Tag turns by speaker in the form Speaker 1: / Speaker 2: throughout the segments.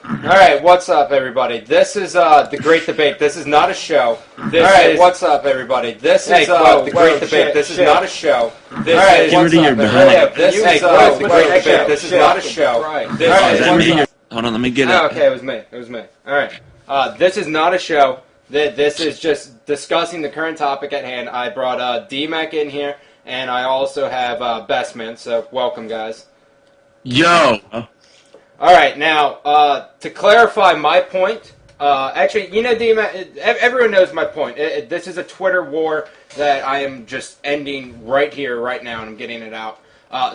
Speaker 1: Alright, what's up, everybody? This is the Great Debate. This is not a show. What's up, everybody? This is the Great Debate. This is not a show. Alright, what's up, everybody? This is the Great Debate. This is not a show.
Speaker 2: Hold on, let me get it.
Speaker 1: Okay, it was me. Alright. This is not a show. This is just discussing the current topic at hand. I brought D-Mac in here, and I also have Bestman, so welcome, guys.
Speaker 3: Yo!
Speaker 1: All right, now, to clarify my point, actually, you know, everyone knows my point. This is a Twitter war that I am just ending right here, right now, and I'm getting it out.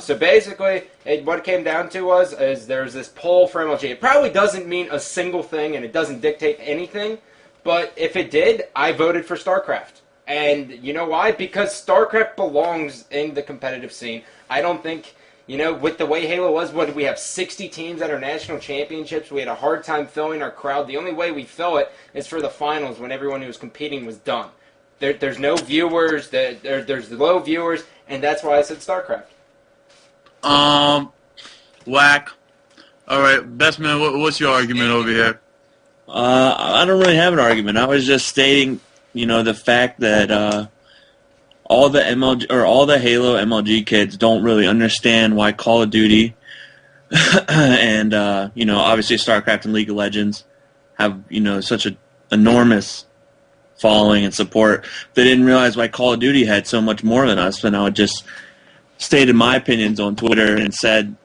Speaker 1: So basically, what it came down to is there's this poll for MLG. It probably doesn't mean a single thing, and it doesn't dictate anything, but if it did, I voted for StarCraft. And you know why? Because StarCraft belongs in the competitive scene. I don't think... You know, with the way Halo was, what did we have, 60 teams at our national championships? We had a hard time filling our crowd. The only way we fill it is for the finals when everyone who was competing was done. There's no viewers, there's low viewers, and that's why I said StarCraft.
Speaker 3: Whack. Alright, Bestman, what's your argument over here?
Speaker 2: I don't really have an argument. I was just stating, you know, the fact that, all the Halo MLG kids don't really understand why Call of Duty and you know, obviously StarCraft and League of Legends have, you know, such an enormous following and support. They didn't realize why Call of Duty had so much more than us, and I would just stated my opinions on Twitter and said,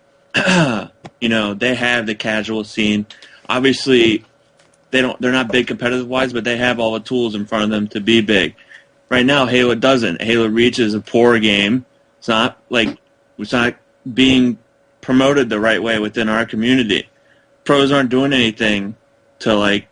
Speaker 2: you know, they have the casual scene. Obviously, they're not big competitive wise, but they have all the tools in front of them to be big. Right now, Halo doesn't. Halo Reach is a poor game. It's not being promoted the right way within our community. Pros aren't doing anything to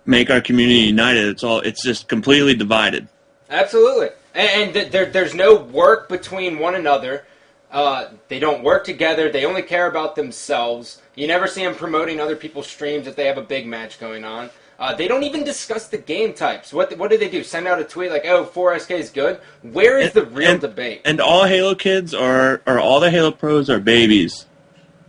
Speaker 2: make our community united. It's just completely divided.
Speaker 1: Absolutely, and there's no work between one another. They don't work together. They only care about themselves. You never see them promoting other people's streams if they have a big match going on. They don't even discuss the game types. What do they do? Send out a tweet like, "Oh, 4SK is good." Where is the real debate?
Speaker 2: And all Halo kids or all the Halo pros are babies.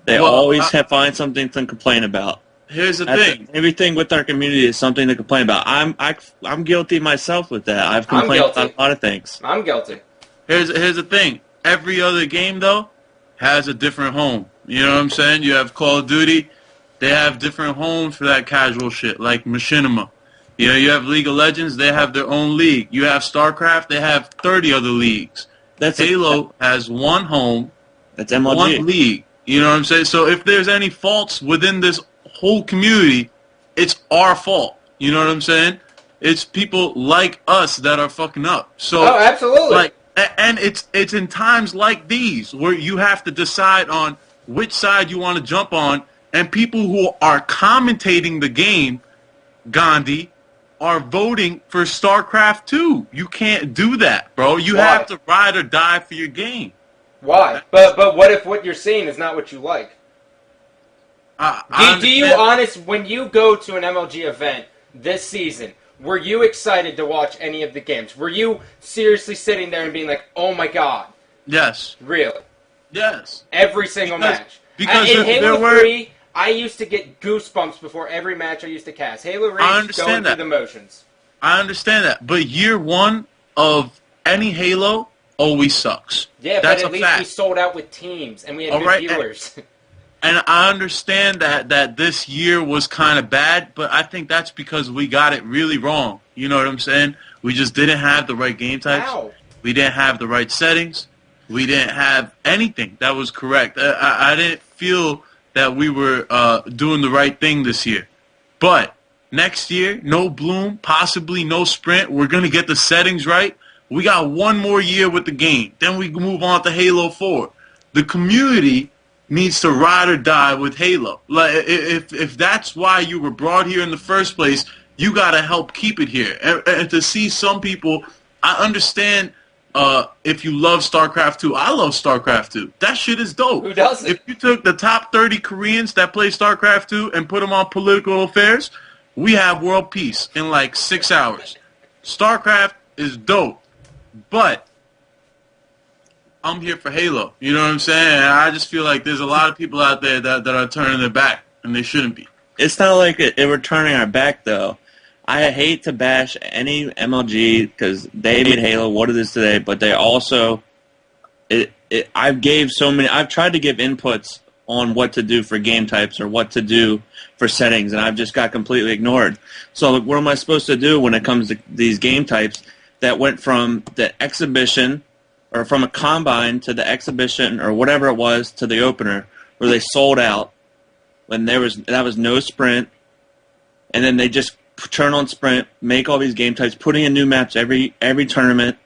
Speaker 2: They always find something to complain about.
Speaker 3: Here's the thing:
Speaker 2: everything with our community is something to complain about. I'm guilty myself with that. I've complained about a lot of things.
Speaker 1: I'm guilty.
Speaker 3: Here's the thing: every other game though has a different home. You know what I'm saying? You have Call of Duty. They have different homes for that casual shit, like Machinima. You know, you have League of Legends, they have their own league. You have StarCraft, they have 30 other leagues. Halo has one home,
Speaker 2: that's MLG.
Speaker 3: One league. You know what I'm saying? So if there's any faults within this whole community, it's our fault. You know what I'm saying? It's people like us that are fucking up. So,
Speaker 1: oh, absolutely.
Speaker 3: And it's in times like these where you have to decide on which side you want to jump on. And people who are commentating the game, Gandhi, are voting for StarCraft 2. You can't do that, bro. You have to ride or die for your game.
Speaker 1: Why? But what if what you're seeing is not what you like? Do you when you go to an MLG event this season, were you excited to watch any of the games? Were you seriously sitting there and being like, "Oh my god"?
Speaker 3: Yes.
Speaker 1: Really?
Speaker 3: Yes.
Speaker 1: Every single match.
Speaker 3: Because
Speaker 1: in Halo 3, I used to get goosebumps before every match I used to cast. Halo Reach, going through the motions.
Speaker 3: I understand that. But year one of any Halo always sucks.
Speaker 1: Yeah,
Speaker 3: that's
Speaker 1: but at least we sold out with teams, and we had good viewers.
Speaker 3: And I understand that this year was kind of bad, but I think that's because we got it really wrong. You know what I'm saying? We just didn't have the right game types.
Speaker 1: Wow.
Speaker 3: We didn't have the right settings. We didn't have anything that was correct. I didn't feel that we were doing the right thing this year. But next year, no Bloom, possibly no Sprint. We're going to get the settings right. We got one more year with the game. Then we can move on to Halo 4. The community needs to ride or die with Halo. Like, if that's why you were brought here in the first place, you got to help keep it here. And to see some people, I understand if you love StarCraft 2. I love StarCraft 2. That shit is dope.
Speaker 1: Who doesn't?
Speaker 3: If you took the top 30 Koreans that play StarCraft 2 and put them on political affairs, we have world peace in like 6 hours. StarCraft is dope. But I'm here for Halo. You know what I'm saying? And I just feel like there's a lot of people out there that are turning their back, and they shouldn't be.
Speaker 2: It's not like we're turning our back, though. I hate to bash any MLG because they made Halo what it is today, but they also I've tried to give inputs on what to do for game types or what to do for settings, and I've just got completely ignored. So what am I supposed to do when it comes to these game types that went from the exhibition or from a combine to the exhibition or whatever it was to the opener where they sold out when that was no sprint, and then they just turn on sprint, make all these game types, putting in new maps every tournament.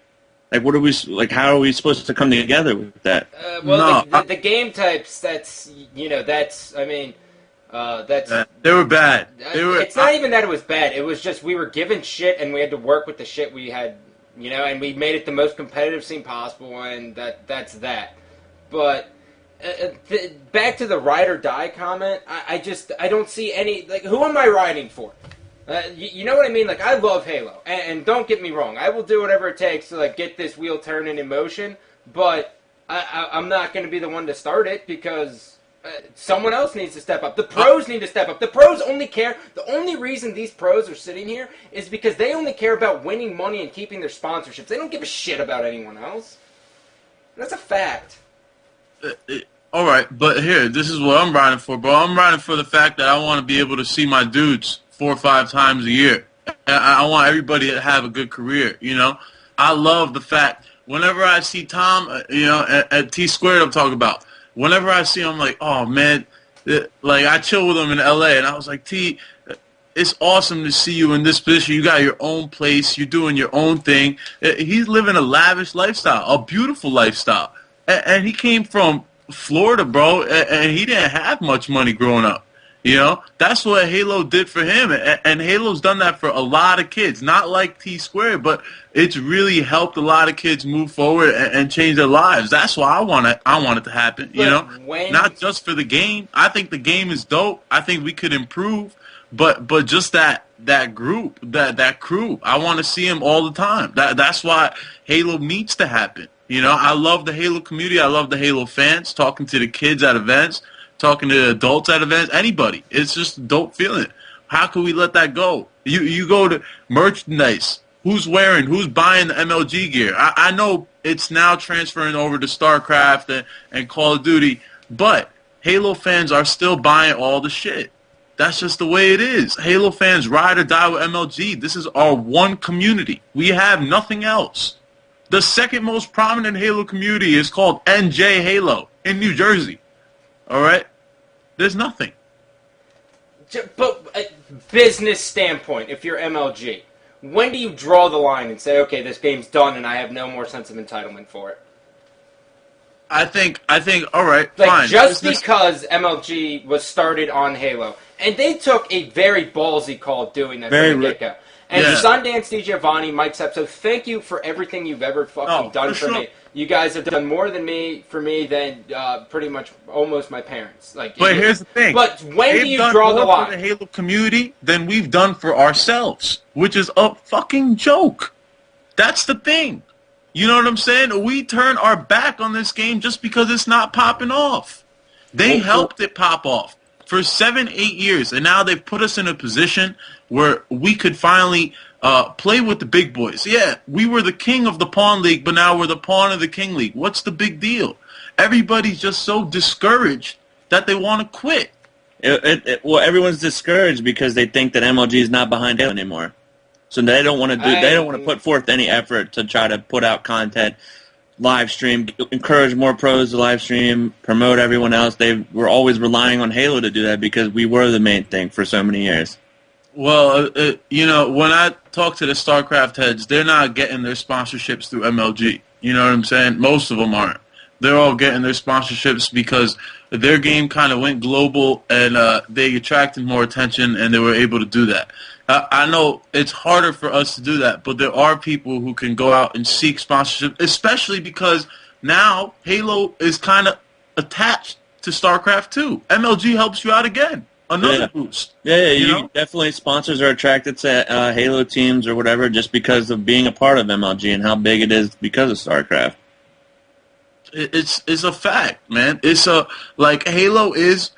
Speaker 2: Like, what are we like? How are we supposed to come together with that?
Speaker 1: The game types. That's I mean,
Speaker 3: they were bad.
Speaker 1: It's not even that it was bad. It was just we were given shit and we had to work with the shit we had, and we made it the most competitive scene possible, and that's that. But back to the ride or die comment. I don't see any, like, who am I riding for? You know what I mean? Like, I love Halo, and don't get me wrong, I will do whatever it takes to, like, get this wheel turning in motion, but I'm not going to be the one to start it because someone else needs to step up. The pros need to step up. The pros only care, the only reason these pros are sitting here is because they only care about winning money and keeping their sponsorships. They don't give a shit about anyone else. That's a fact.
Speaker 3: All right, but here, this is what I'm riding for, bro. I'm riding for the fact that I want to be able to see my dudes 4 or 5 times a year. I want everybody to have a good career, I love the fact, whenever I see Tom, at T Squared I'm talking about, whenever I see him, I'm like, oh, man, like, I chill with him in L.A., and I was like, T, it's awesome to see you in this position. You got your own place. You're doing your own thing. He's living a lavish lifestyle, a beautiful lifestyle. And he came from Florida, bro, and he didn't have much money growing up. That's what Halo did for him, and Halo's done that for a lot of kids. Not like T Squared, but it's really helped a lot of kids move forward and change their lives. That's why I want it to happen. Not just for the game. I think the game is dope. I think we could improve, but just that group, that crew, I want to see them all the time. That's why Halo needs to happen. I love the Halo community. I love the Halo fans, talking to the kids at events, talking to adults at events, anybody. It's just a dope feeling. How can we let that go? You go to merchandise. Who's buying the MLG gear? I know it's now transferring over to StarCraft and Call of Duty, but Halo fans are still buying all the shit. That's just the way it is. Halo fans ride or die with MLG. This is our one community. We have nothing else. The second most prominent Halo community is called NJ Halo in New Jersey. All right? There's nothing.
Speaker 1: But business standpoint, if you're MLG, when do you draw the line and say, okay, this game's done and I have no more sense of entitlement for it?
Speaker 3: I think, all right,
Speaker 1: like,
Speaker 3: fine.
Speaker 1: Just because MLG was started on Halo, and they took a very ballsy call doing that from the get-go. And Sundance, DJiovanni, Mike Sepso, thank you for everything you've ever fucking done for me. You guys have done more for me than pretty much almost my parents. But
Speaker 3: here's the thing.
Speaker 1: But when do you draw the line?
Speaker 3: They've done more for the Halo community than we've done for ourselves, which is a fucking joke. That's the thing. You know what I'm saying? We turn our back on this game just because it's not popping off. They helped it pop off for 7-8 years, and now they've put us in a position where we could finally play with the big boys. Yeah, we were the king of the Pawn League, but now we're the pawn of the King League. What's the big deal? Everybody's just so discouraged that they want to quit.
Speaker 2: Well, everyone's discouraged because they think that MLG is not behind Halo anymore. So they don't want to They don't want to put forth any effort to try to put out content, live stream, encourage more pros to live stream, promote everyone else. They were always relying on Halo to do that because we were the main thing for so many years.
Speaker 3: Well, when I talk to the StarCraft heads, they're not getting their sponsorships through MLG. You know what I'm saying? Most of them aren't. They're all getting their sponsorships because their game kind of went global and they attracted more attention and they were able to do that. I know it's harder for us to do that, but there are people who can go out and seek sponsorship, especially because now Halo is kind of attached to StarCraft 2. MLG helps you out again. Another boost.
Speaker 2: Yeah, definitely sponsors are attracted to Halo teams or whatever just because of being a part of MLG and how big it is because of StarCraft.
Speaker 3: It's a fact, man. It's a like Halo is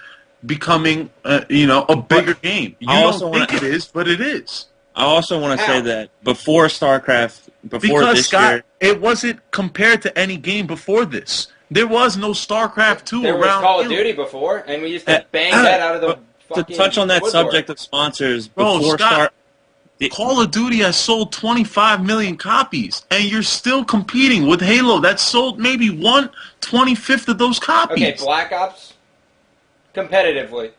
Speaker 3: becoming a bigger game. You
Speaker 2: I
Speaker 3: don't
Speaker 2: also
Speaker 3: think
Speaker 2: wanna-
Speaker 3: it is, but it is.
Speaker 2: I also want to say
Speaker 1: How?
Speaker 2: that before StarCraft, before
Speaker 3: Because
Speaker 2: this
Speaker 3: Scott,
Speaker 2: year,
Speaker 3: it wasn't compared to any game before this. There was no StarCraft 2
Speaker 1: There was
Speaker 3: around.
Speaker 1: Call of Duty before, and we used to
Speaker 2: Uh,
Speaker 1: bang that out of the
Speaker 2: to
Speaker 1: fucking
Speaker 2: touch on that
Speaker 1: woodwork.
Speaker 2: subject of sponsors,
Speaker 3: Bro,
Speaker 2: before
Speaker 3: Scott,
Speaker 2: Star,
Speaker 3: Call of Duty has sold 25 million copies, and you're still competing with Halo. That's sold maybe 1/25 of those copies.
Speaker 1: Okay, Black Ops, competitively,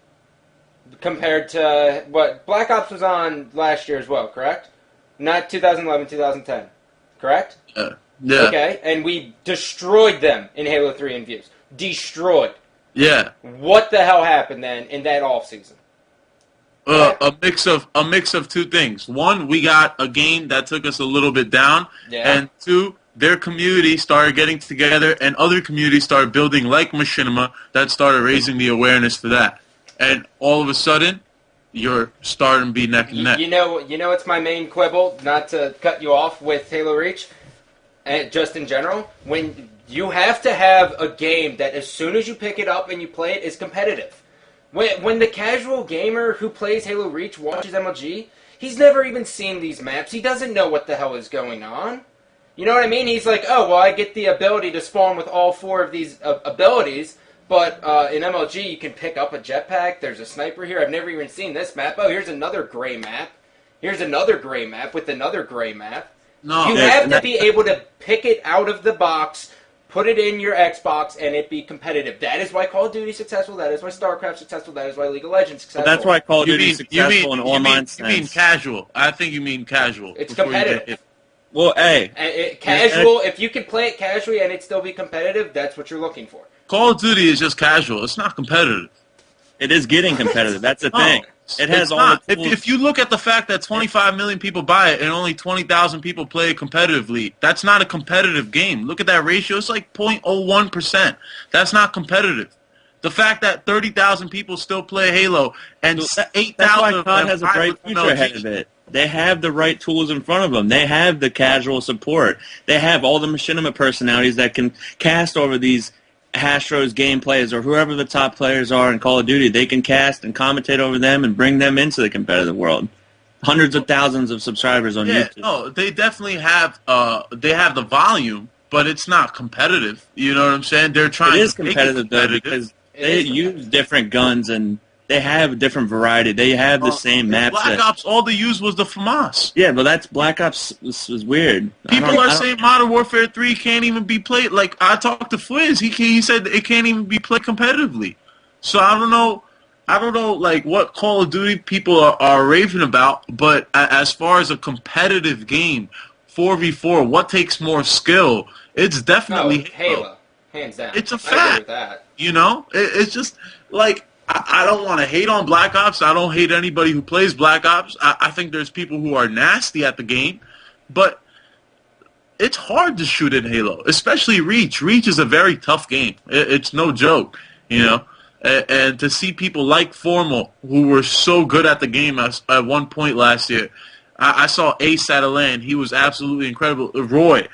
Speaker 1: compared to what Black Ops was on last year as well, correct? Not 2011, 2010, correct?
Speaker 3: Yeah.
Speaker 1: Okay, and we destroyed them in Halo 3 and Views. Destroyed.
Speaker 3: Yeah.
Speaker 1: What the hell happened then in that off season?
Speaker 3: A mix of two things. One, we got a game that took us a little bit down,
Speaker 1: Yeah.
Speaker 3: and two, their community started getting together, and other communities started building like Machinima that started raising the awareness for that. And all of a sudden, you're starting to be neck and neck.
Speaker 1: You know, it's my main quibble. Not to cut you off with Halo Reach, and just in general, when you have to have a game that as soon as you pick it up and you play it is competitive. When the casual gamer who plays Halo Reach watches MLG, he's never even seen these maps. He doesn't know what the hell is going on. You know what I mean? He's like, oh, well, I get the ability to spawn with all four of these abilities, but in MLG you can pick up a jetpack. There's a sniper here. I've never even seen this map. Oh, here's another gray map. Here's another gray map with another gray map.
Speaker 3: No,
Speaker 1: You
Speaker 2: Yeah,
Speaker 1: have
Speaker 2: and
Speaker 1: to
Speaker 2: that-
Speaker 1: be able to pick it out of the box, put it in your Xbox, and it be competitive. That is why Call of Duty is successful. That is why StarCraft successful. That is why League of Legends is successful.
Speaker 2: that's why Call of
Speaker 3: you
Speaker 2: Duty
Speaker 3: mean
Speaker 2: is successful in online
Speaker 3: you mean
Speaker 2: sense.
Speaker 3: casual. I think you mean casual.
Speaker 1: It's
Speaker 3: before you get
Speaker 1: competitive.
Speaker 3: hit.
Speaker 2: Well, hey,
Speaker 1: Casual, if you can play it casually and it still be competitive, that's what you're looking for.
Speaker 3: Call of Duty is just casual. It's not competitive.
Speaker 2: it is getting competitive. That's the
Speaker 3: No,
Speaker 2: thing. It has
Speaker 3: it's
Speaker 2: all
Speaker 3: not.
Speaker 2: the tools.
Speaker 3: If you look at the fact that 25 million people buy it and only 20,000 people play it competitively, that's not a competitive game. Look at that ratio. It's like 0.01%. That's not competitive. The fact that 30,000 people still play Halo and
Speaker 2: That's
Speaker 3: 8,000
Speaker 2: why
Speaker 3: of
Speaker 2: COD
Speaker 3: them
Speaker 2: has a
Speaker 3: buy
Speaker 2: bright
Speaker 3: with
Speaker 2: future
Speaker 3: MLG.
Speaker 2: ahead of it. They have the right tools in front of them. They have the casual support. They have all the machinima personalities that can cast over these Astros gameplays or whoever the top players are in Call of Duty. They can cast and commentate over them and bring them into the competitive world. Hundreds of thousands of subscribers on
Speaker 3: Yeah,
Speaker 2: YouTube.
Speaker 3: no, they definitely have. They have the volume, but it's not competitive. You know what I'm saying? They're trying.
Speaker 2: It is
Speaker 3: to make
Speaker 2: competitive though
Speaker 3: competitive.
Speaker 2: because
Speaker 1: It
Speaker 2: they
Speaker 1: is
Speaker 2: use
Speaker 1: competitive.
Speaker 2: different guns and they have a different variety. They have the same maps.
Speaker 3: Black Ops, all they used was the FAMAS.
Speaker 2: Yeah, but that's Black Ops is weird.
Speaker 3: People are saying Modern Warfare 3 can't even be played. Like, I talked to Fwiz. He said it can't even be played competitively. So I don't know, like, what Call of Duty people are raving about. But as far as a competitive game, 4v4, what takes more skill? It's
Speaker 1: No,
Speaker 3: definitely
Speaker 1: Halo. Hands down.
Speaker 3: It's a
Speaker 1: I agree
Speaker 3: fact.
Speaker 1: with that.
Speaker 3: You know? It's just, like, I don't want to hate on Black Ops. I don't hate anybody who plays Black Ops. I think there's people who are nasty at the game. But it's hard to shoot in Halo, especially Reach. Reach is a very tough game. It's no joke, you know? And to see people like Formal, who were so good at the game at one point last year. I saw Ace at a LAN. He was absolutely incredible. Roy.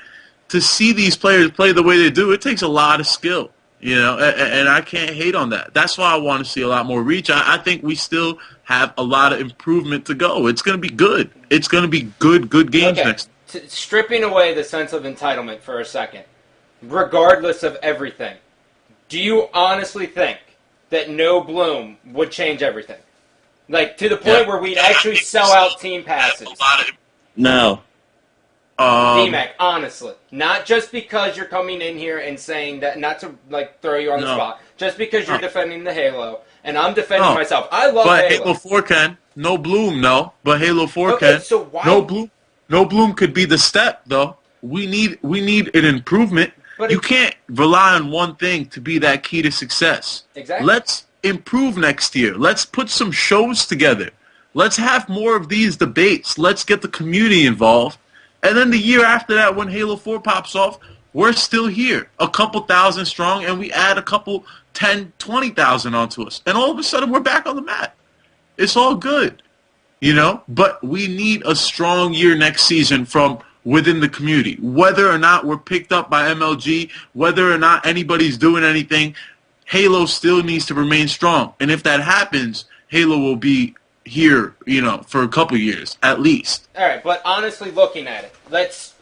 Speaker 3: To see these players play the way they do, it takes a lot of skill. You know, and I can't hate on that. That's why I want to see a lot more Reach. I think we still have a lot of improvement to go. It's going to be good. It's going to be good games
Speaker 1: Okay,
Speaker 3: next.
Speaker 1: stripping away the sense of entitlement for a second, regardless of everything, do you honestly think that no Bloom would change everything? Like, to the point where we'd actually sell out team passes.
Speaker 2: No.
Speaker 1: DMAC, honestly. Not just because you're coming in here and saying that, not to, like, throw you on the
Speaker 3: No.
Speaker 1: spot, just because you're
Speaker 3: No.
Speaker 1: defending the Halo, and I'm defending
Speaker 3: No.
Speaker 1: myself. I love
Speaker 3: But
Speaker 1: Halo.
Speaker 3: Halo 4 can. No Bloom, no. But Halo 4
Speaker 1: Okay,
Speaker 3: can.
Speaker 1: so why-
Speaker 3: No Bloom could be the step, though. We need an improvement.
Speaker 1: But
Speaker 3: You
Speaker 1: it-
Speaker 3: can't rely on one thing to be that key to success.
Speaker 1: Exactly.
Speaker 3: Let's improve next year. Let's put some shows together. Let's have more of these debates. Let's get the community involved. And then the year after that, when Halo 4 pops off, we're still here. A couple thousand strong, and we add a couple 10, 20,000 onto us. And all of a sudden, we're back on the map. It's all good. You know? But we need a strong year next season from within the community. Whether or not we're picked up by MLG, whether or not anybody's doing anything, Halo still needs to remain strong. And if that happens, Halo will be here, for a couple years at least.
Speaker 1: All right, but honestly, looking at it, let's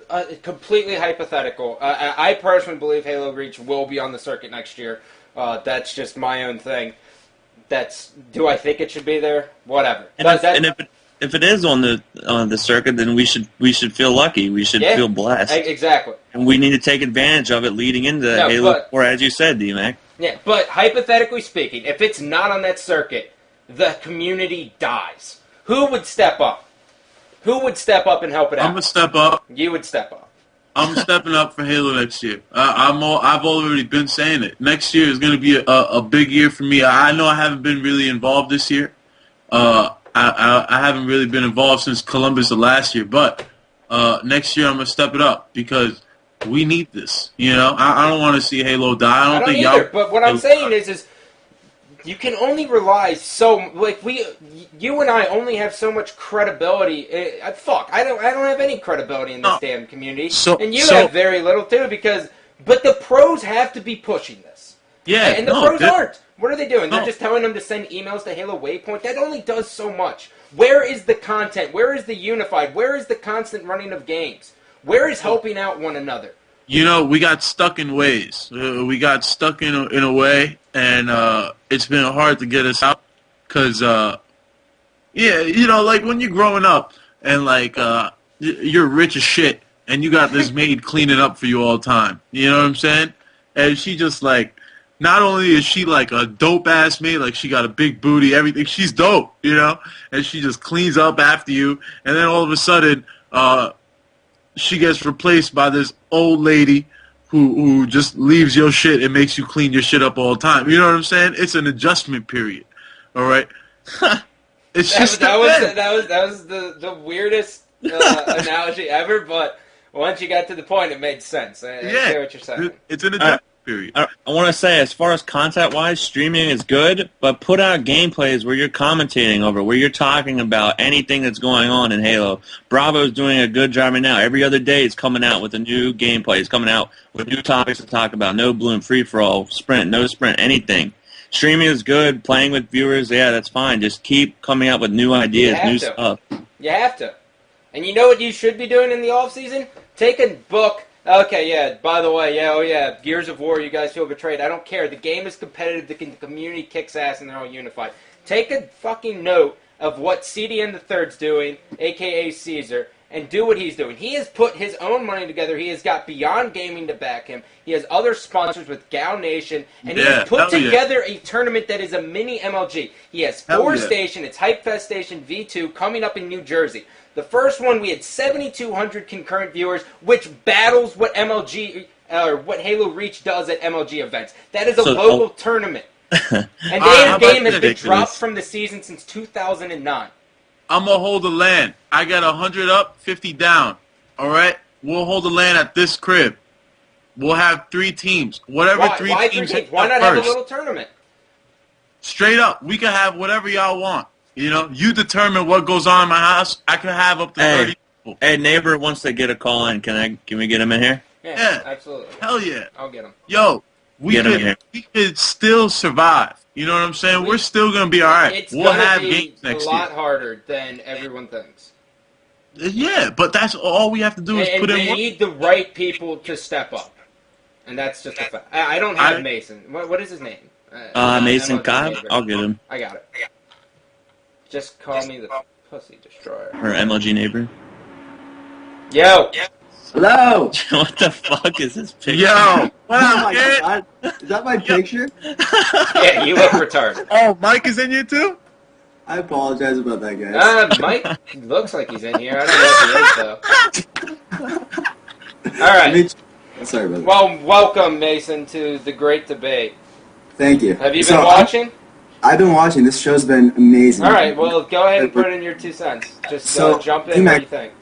Speaker 1: completely hypothetical. I personally believe Halo Reach will be on the circuit next year. That's just my own thing. Do I think it should be there? Whatever.
Speaker 2: And if it is on the circuit, then we should feel lucky. We should feel blessed.
Speaker 1: Exactly.
Speaker 2: And we need to take advantage of it leading into Halo 4, as you said, D-Mac.
Speaker 1: Yeah, but hypothetically speaking, if it's not on that circuit, the community dies. Who would step up? Who would step up and help it out?
Speaker 3: I'm gonna step up.
Speaker 1: You would step up.
Speaker 3: I'm stepping up for Halo next year. I've already been saying it. Next year is going to be a big year for me. I know I haven't been really involved this year. I haven't really been involved since Columbus of last year. But next year I'm going to step it up because we need this. I don't want to see Halo die. I don't think
Speaker 1: either.
Speaker 3: y'all.
Speaker 1: But what I'm saying is you can only rely you and I only have so much credibility. I don't have any credibility in this damn community, and you have very little too. But the pros have to be pushing this.
Speaker 3: Yeah,
Speaker 1: and the pros aren't. What are they doing? They're just telling them to send emails to Halo Waypoint. That only does so much. Where is the content? Where is the unified? Where is the constant running of games? Where is helping out one another?
Speaker 3: We got stuck in ways. We got stuck in a way, and it's been hard to get us out. Cause like when you're growing up and you're rich as shit, and you got this maid cleaning up for you all the time. You know what I'm saying? And she just not only is she a dope ass maid, she got a big booty, everything. She's dope, and she just cleans up after you, and then all of a sudden, she gets replaced by this old lady who just leaves your shit and makes you clean your shit up all the time. You know what I'm saying? It's an adjustment period. All right. It's
Speaker 1: that was the weirdest analogy ever, but once you got to the point, it made sense. I see what you're saying.
Speaker 3: It's an adjustment period.
Speaker 2: I want to say, as far as content-wise, streaming is good, but put out gameplays where you're commentating over, where you're talking about anything that's going on in Halo. Bravo's doing a good job right now. Every other day it's coming out with a new gameplay. It's coming out with new topics to talk about. No bloom, free-for-all, sprint, no sprint, anything. Streaming is good. Playing with viewers, that's fine. Just keep coming out with new ideas, new stuff.
Speaker 1: You have to. And you know what you should be doing in the off-season? Take a book. Okay, yeah, by the way, Gears of War, you guys feel betrayed. I don't care. The game is competitive. The community kicks ass, and they're all unified. Take a fucking note of what CDN the Third's doing, a.k.a. Caesar, and do what he's doing. He has put his own money together. He has got Beyond Gaming to back him. He has other sponsors with Gal Nation, and he has put together a tournament that is a mini MLG. He has 4 stations. It's Hype Fest Station V2 coming up in New Jersey. The first one, we had 7,200 concurrent viewers, which battles what what Halo Reach does at MLG events. That is a local tournament. And the game has been dropped from the season since 2009.
Speaker 3: I'm going to hold the LAN. I got 100 up, 50 down. All right? We'll hold the LAN at this crib. We'll have 3 teams. Why 3 teams?
Speaker 1: Why not have a little tournament?
Speaker 3: Straight up. We can have whatever y'all want. You determine what goes on in my house. I can have up to 30 people.
Speaker 2: Hey, neighbor wants to get a call in. Can we get him in here?
Speaker 1: Yeah, absolutely.
Speaker 3: Hell yeah.
Speaker 1: I'll get him.
Speaker 3: Yo, we could still survive. You know what I'm saying? We're still going to be all right. We'll have games next year.
Speaker 1: It's a lot harder than everyone thinks.
Speaker 3: Yeah, but that's all we have to do is put in work.
Speaker 1: We need the right people to step up. And that's just a fact. I don't have Mason. What is his name?
Speaker 2: Mason Cobb? I'll get him.
Speaker 1: I got it. Just call me the Pussy Destroyer.
Speaker 2: Or MLG neighbor.
Speaker 1: Yo!
Speaker 4: Hello!
Speaker 2: What the fuck is this picture?
Speaker 3: Yo! What up,
Speaker 4: Oh my God. Is that my picture?
Speaker 1: Yeah, you look retarded.
Speaker 3: Oh, Mike is in here too?
Speaker 4: I apologize about that, guys.
Speaker 1: Mike looks like he's in here. I don't know if he is, though. Alright.
Speaker 4: Sorry about that.
Speaker 1: Well, welcome, Mason, to the Great Debate.
Speaker 4: Thank you.
Speaker 1: Have you been watching?
Speaker 4: I've been watching. This show's been amazing.
Speaker 1: Alright, well, go ahead and put in your 2 cents. Just jump in. What do you think?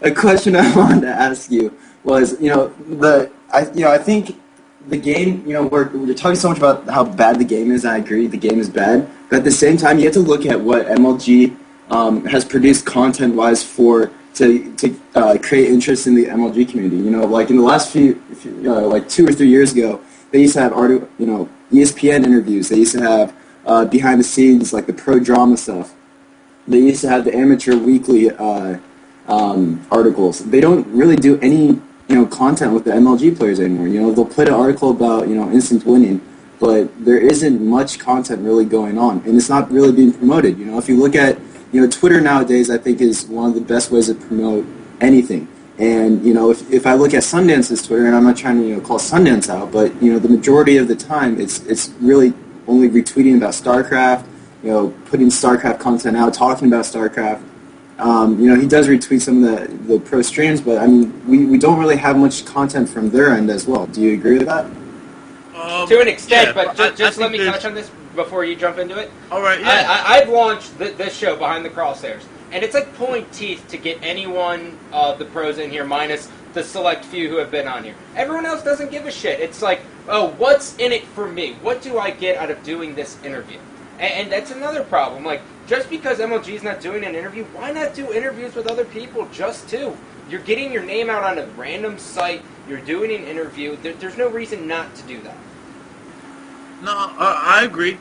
Speaker 4: A question I wanted to ask you was, I think the game, we're talking so much about how bad the game is, and I agree the game is bad, but at the same time, you have to look at what MLG has produced content-wise for to create interest in the MLG community. You know, like in the last like 2 or 3 years ago, they used to have ESPN interviews. They used to have behind the scenes, like the pro drama stuff. They used to have the amateur weekly articles. They don't really do any content with the MLG players anymore. You know, they'll put an article about instant winning, but there isn't much content really going on, and it's not really being promoted. You know, if you look at Twitter nowadays, I think is one of the best ways to promote anything. And if I look at Sundance's Twitter, and I'm not trying to call Sundance out, but the majority of the time it's really only retweeting about StarCraft, putting StarCraft content out, talking about StarCraft. He does retweet some of the pro streams, but I mean we don't really have much content from their end as well. Do you agree with that?
Speaker 1: To an extent,
Speaker 3: yeah,
Speaker 1: but just let me touch on this before you jump into it.
Speaker 3: All right, yeah.
Speaker 1: I've launched this show, Behind the Crosshairs, and it's like pulling teeth to get anyone of the pros in here, minus the select few who have been on here. Everyone else doesn't give a shit. It's like, oh, what's in it for me? What do I get out of doing this interview? And that's another problem. Like, just because MLG is not doing an interview, why not do interviews with other people just too? You're getting your name out on a random site. You're doing an interview. There's no reason not to do that.
Speaker 3: No, I agree.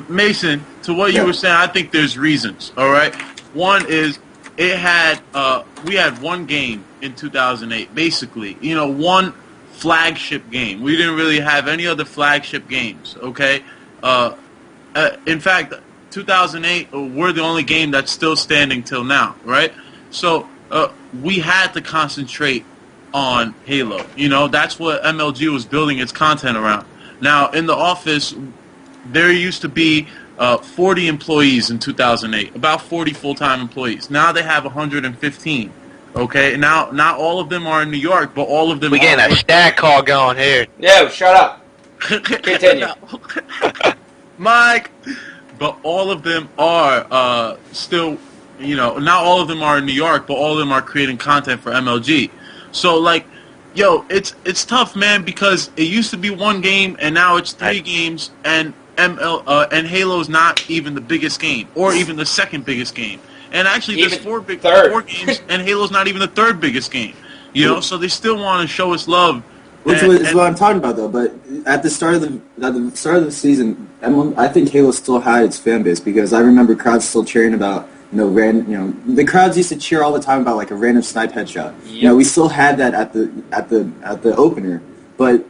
Speaker 3: Mason, to what you were saying, I think there's reasons. All right. One is we had one game in 2008, basically. One flagship game. We didn't really have any other flagship games. Okay. In fact, 2008, we're the only game that's still standing till now, right? So we had to concentrate on Halo. That's what MLG was building its content around. Now, in the office, there used to be 40 employees in 2008, about 40 full-time employees. Now they have 115. Okay, now not all of them are in New York, but all of them.
Speaker 5: We getting a stat call going here.
Speaker 1: Yo, shut up. Continue.
Speaker 3: Mike. But all of them are still, not all of them are in New York, but all of them are creating content for MLG. So, like, yo, it's tough, man, because it used to be one game, and now it's 3 games, and Halo's not even the biggest game, or even the second biggest game. And actually, there's four games, and Halo's not even the third biggest game. So they still want to show us love.
Speaker 4: Which is what I'm talking about, though. But at the start of the season, I think Halo still had its fan base, because I remember crowds still cheering about the crowds used to cheer all the time about like a random snipe headshot.
Speaker 1: Yep.
Speaker 4: We still had that at the opener, but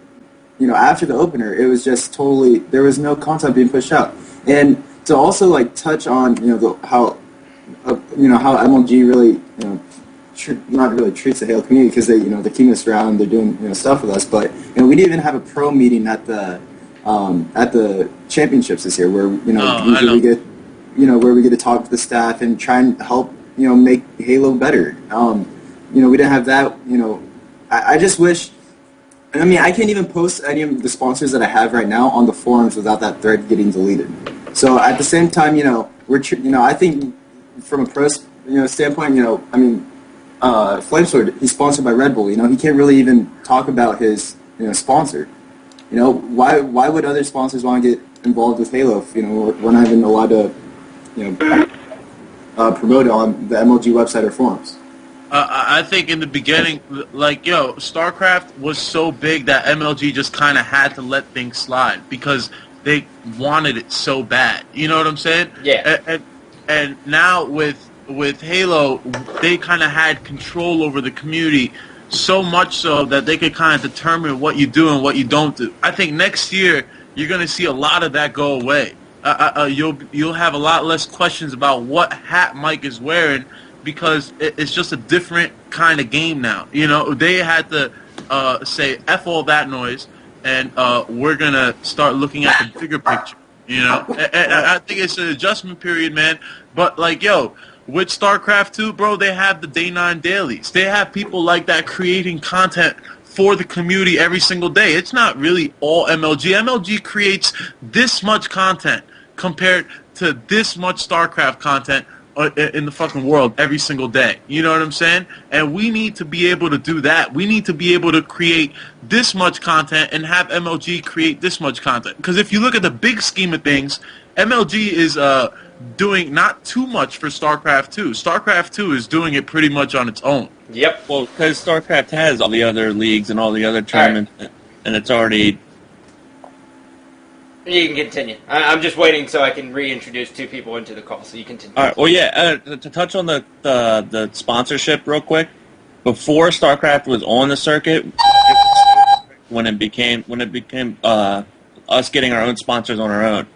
Speaker 4: after the opener, it was just totally, there was no content being pushed out. And to also like touch on how MLG really not really treats the Halo community, because they're keeping us around, they're doing stuff with us, but we didn't even have a pro meeting at the championships this year, where usually we get where we get to talk to the staff and try and help make Halo better. We didn't have that. I just wish. I mean, I can't even post any of the sponsors that I have right now on the forums without that thread getting deleted. So at the same time, I think from a pro standpoint, I mean, Flamesword, he's sponsored by Red Bull. He can't really even talk about his sponsor. Why would other sponsors want to get involved with Halo if we're not even allowed to promote it on the MLG website or forums?
Speaker 3: I think in the beginning, like, StarCraft was so big that MLG just kind of had to let things slide because they wanted it so bad. You know what I'm saying?
Speaker 1: Yeah.
Speaker 3: And now with Halo, they kind of had control over the community, so much so that they could kind of determine what you do and what you don't do. I think next year you're going to see a lot of that go away. You'll have a lot less questions about what hat Mike is wearing, because it's just a different kind of game now. They had to say F all that noise, and we're going to start looking at the bigger picture. And I think it's an adjustment period, man. But, like, with StarCraft 2, bro, they have the Day 9 dailies. They have people like that creating content for the community every single day. It's not really all MLG. MLG creates this much content compared to this much StarCraft content in the fucking world every single day. You know what I'm saying? And we need to be able to do that. We need to be able to create this much content and have MLG create this much content. Because if you look at the big scheme of things, MLG is doing not too much for StarCraft 2. StarCraft 2 is doing it pretty much on its own.
Speaker 1: Yep.
Speaker 2: Well, because StarCraft has all the other leagues and all the other tournaments, and it's already.
Speaker 1: You can continue. I'm just waiting so I can reintroduce two people into the call, so you continue.
Speaker 2: All right. Well, yeah. To touch on the sponsorship real quick, before StarCraft was on the circuit, when it became us getting our own sponsors on our own.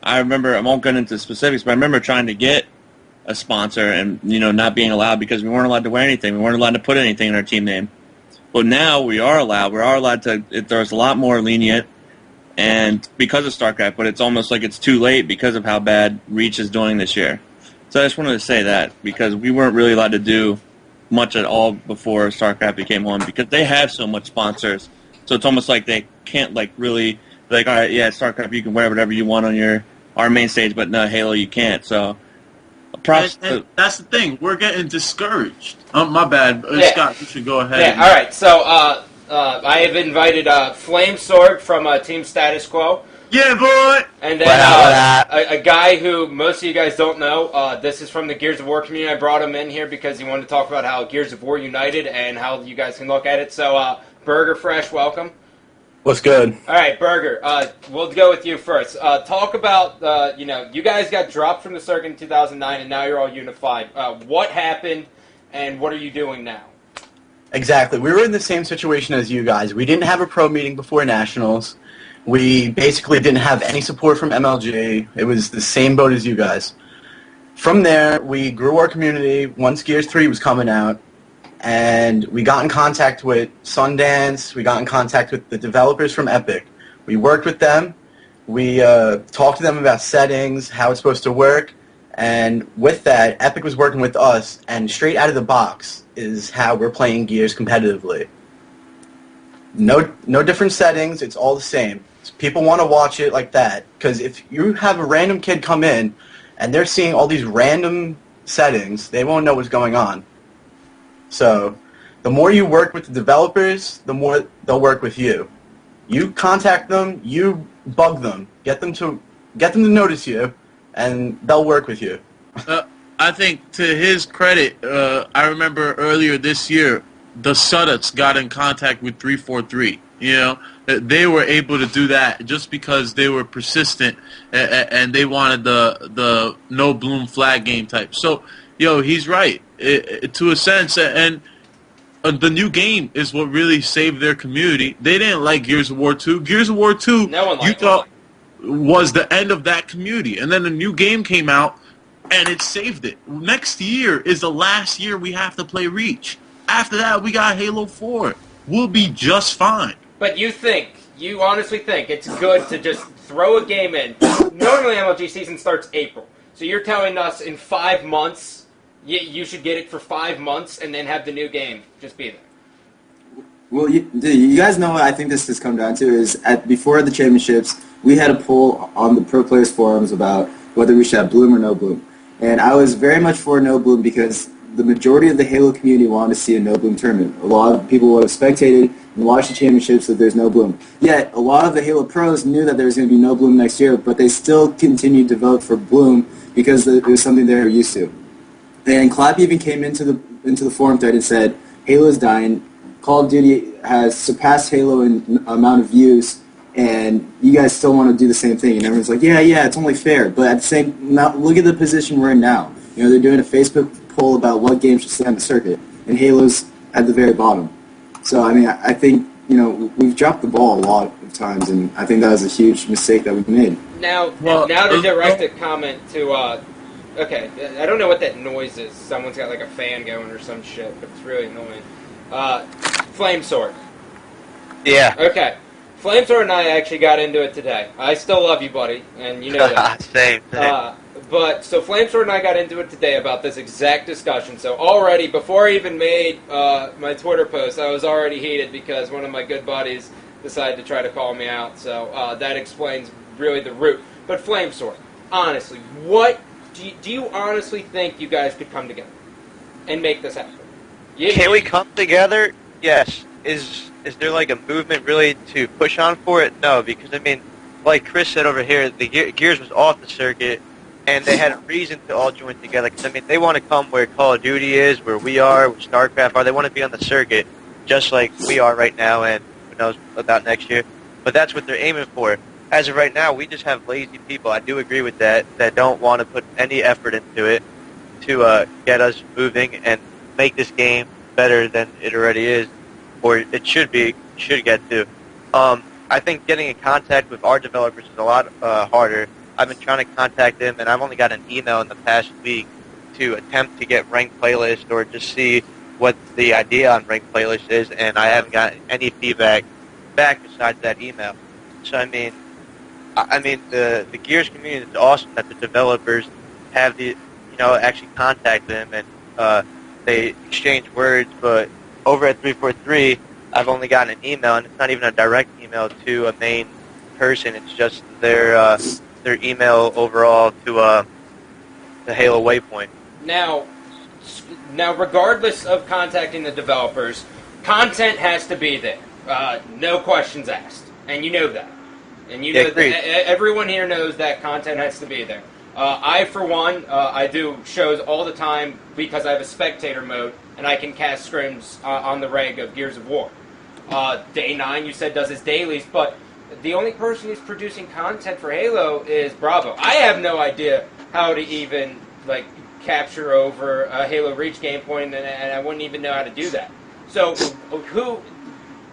Speaker 2: I remember, I won't get into specifics, but I remember trying to get a sponsor and not being allowed because we weren't allowed to wear anything. We weren't allowed to put anything in our team name. But now we are allowed. We are allowed to. There's a lot more lenient. And because of StarCraft, but it's almost like it's too late because of how bad Reach is doing this year. So I just wanted to say that because we weren't really allowed to do much at all before StarCraft became on because they have so much sponsors. So it's almost like they can't really all right, yeah, StarCraft you can wear whatever you want on our main stage, but no, Halo you can't. So props.
Speaker 3: And that's the thing. We're getting discouraged. My bad. Scott, you should go ahead.
Speaker 1: Yeah. All right. So. I have invited Flame Sword from Team Status Quo.
Speaker 3: Yeah, boy!
Speaker 1: And then a guy who most of you guys don't know. This is from the Gears of War community. I brought him in here because he wanted to talk about how Gears of War united and how you guys can look at it. So, Burger Fresh, welcome.
Speaker 6: What's good?
Speaker 1: All right, Burger. We'll go with you first. Talk about, you guys got dropped from the circuit in 2009, and now you're all unified. What happened, and what are you doing now?
Speaker 6: Exactly. We were in the same situation as you guys. We didn't have a pro meeting before Nationals. We basically didn't have any support from MLG. It was the same boat as you guys. From there, we grew our community once Gears 3 was coming out, and we got in contact with Sundance. We got in contact with the developers from Epic. We worked with them. We talked to them about settings, how it's supposed to work, and with that, Epic was working with us, and straight out of the box is how we're playing Gears competitively. No different settings. It's all the same. People want to watch it like that because if you have a random kid come in and they're seeing all these random settings, they won't know what's going on. So the more you work with the developers, the more they'll work with you. You contact them, you bug them, get them to notice you, and they'll work with you.
Speaker 3: I think to his credit, I remember earlier this year, the Sudduts got in contact with 343. They were able to do that just because they were persistent and they wanted the no bloom flag game type. So, he's right to a sense, and the new game is what really saved their community. They didn't like Gears of War 2. Gears of War 2, you thought was the end of that community, and then a new game came out. And it saved it. Next year is the last year we have to play Reach. After that, we got Halo 4. We'll be just fine.
Speaker 1: But you honestly think it's good to just throw a game in. Normally MLG season starts April. So you're telling us in 5 months, you should get it for 5 months and then have the new game just be there.
Speaker 4: Well, you guys know what I think this has come down to is before the championships, we had a poll on the Pro Players forums about whether we should have Bloom or no Bloom. And I was very much for no Bloom because the majority of the Halo community wanted to see a no Bloom tournament. A lot of people would have spectated and watched the championships if there's no Bloom. Yet, a lot of the Halo pros knew that there was going to be no Bloom next year, but they still continued to vote for Bloom because it was something they were used to. And Clap even came into the forum thread and said, Halo's dying, Call of Duty has surpassed Halo in amount of views, and you guys still want to do the same thing. And everyone's like, yeah, it's only fair. But at the same, now look at the position we're in now. They're doing a Facebook poll about what games should stay on the circuit, and Halo's at the very bottom. So, I think, we've dropped the ball a lot of times, and I think that was a huge mistake that we've made.
Speaker 1: Now to direct a comment to, okay, I don't know what that noise is. Someone's got like a fan going or some shit, but it's really annoying. Flame Sword.
Speaker 5: Yeah.
Speaker 1: Okay. Flamesword and I actually got into it today. I still love you, buddy, and you know that.
Speaker 5: Same.
Speaker 1: So Flamesword and I got into it today about this exact discussion. So already, before I even made my Twitter post, I was already heated because one of my good buddies decided to try to call me out. So that explains really the root. But Flamesword, honestly, what do you honestly think you guys could come together and make this happen?
Speaker 5: Can we come together? Yes. Is there like a movement really to push on for it? No, because like Chris said over here, the Gears was off the circuit, and they had a reason to all join together. Because I mean, they want to come where Call of Duty is, where we are, where StarCraft are. They want to be on the circuit, just like we are right now, and who knows about next year. But that's what they're aiming for. As of right now, we just have lazy people. I do agree with that don't want to put any effort into it to get us moving and make this game better than it already is, or it should get to. I think getting in contact with our developers is a lot harder. I've been trying to contact them, and I've only got an email in the past week to attempt to get ranked playlist or just see what the idea on ranked playlist is, and I haven't gotten any feedback back besides that email. So I mean, the Gears community is awesome that the developers have actually contact them and they exchange words. But over at 343, I've only gotten an email, and it's not even a direct email to a main person. It's just their email overall to the Halo Waypoint.
Speaker 1: Now, regardless of contacting the developers, content has to be there. No questions asked, and you know that. And you know that everyone here knows that content has to be there. I, for one, I do shows all the time because I have a spectator mode, and I can cast scrims on the reg of Gears of War. Day 9, you said, does his dailies, but the only person who's producing content for Halo is Bravo. I have no idea how to even capture over a Halo Reach game point, and I wouldn't even know how to do that. So,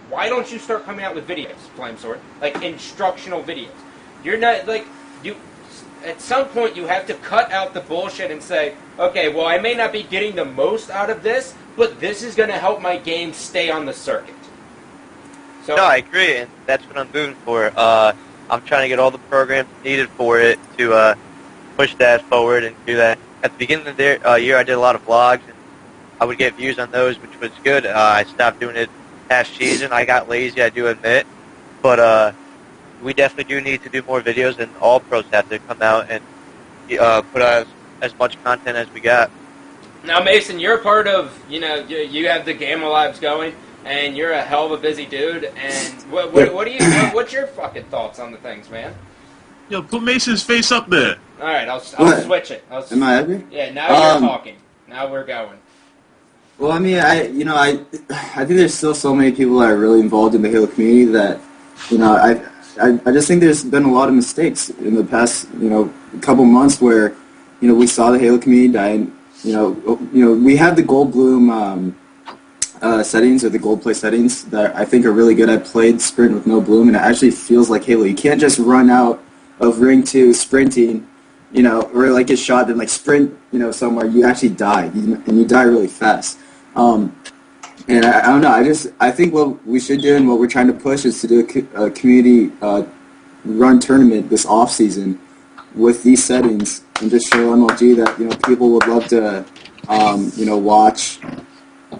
Speaker 1: why don't you start coming out with videos, Flamesword? Instructional videos. You're not, at some point you have to cut out the bullshit and say, okay, well, I may not be getting the most out of this, but this is going to help my game stay on the circuit. So,
Speaker 5: no, I agree, and that's what I'm moving for. I'm trying to get all the programs needed for it to push that forward and do that. At the beginning of the year, I did a lot of vlogs, and I would get views on those, which was good. I stopped doing it past season. I got lazy, I do admit, but we definitely do need to do more videos, and all pros have to come out and put out as much content as we got.
Speaker 1: Now, Mason, you're a part of, you have the Gamma Lives going, and you're a hell of a busy dude, and what's your fucking thoughts on the things, man?
Speaker 3: Yo, put Mason's face up there.
Speaker 1: All right, I'll switch it.
Speaker 4: Am I happy?
Speaker 1: Yeah, now you're talking. Now we're going.
Speaker 4: Well, I mean, I think there's still so many people that are really involved in the Halo community that, I just think there's been a lot of mistakes in the past, couple months where, we saw the Halo community die, and, we have the Gold Bloom settings, or the Gold Play settings, that I think are really good. I played Sprint with no Bloom, and it actually feels like Halo. You can't just run out of Ring 2 sprinting, or get shot, then sprint, somewhere. You actually die, and you die really fast. And I don't know. I think what we should do and what we're trying to push is to do a community run tournament this off season with these settings, and just show MLG that people would love to watch.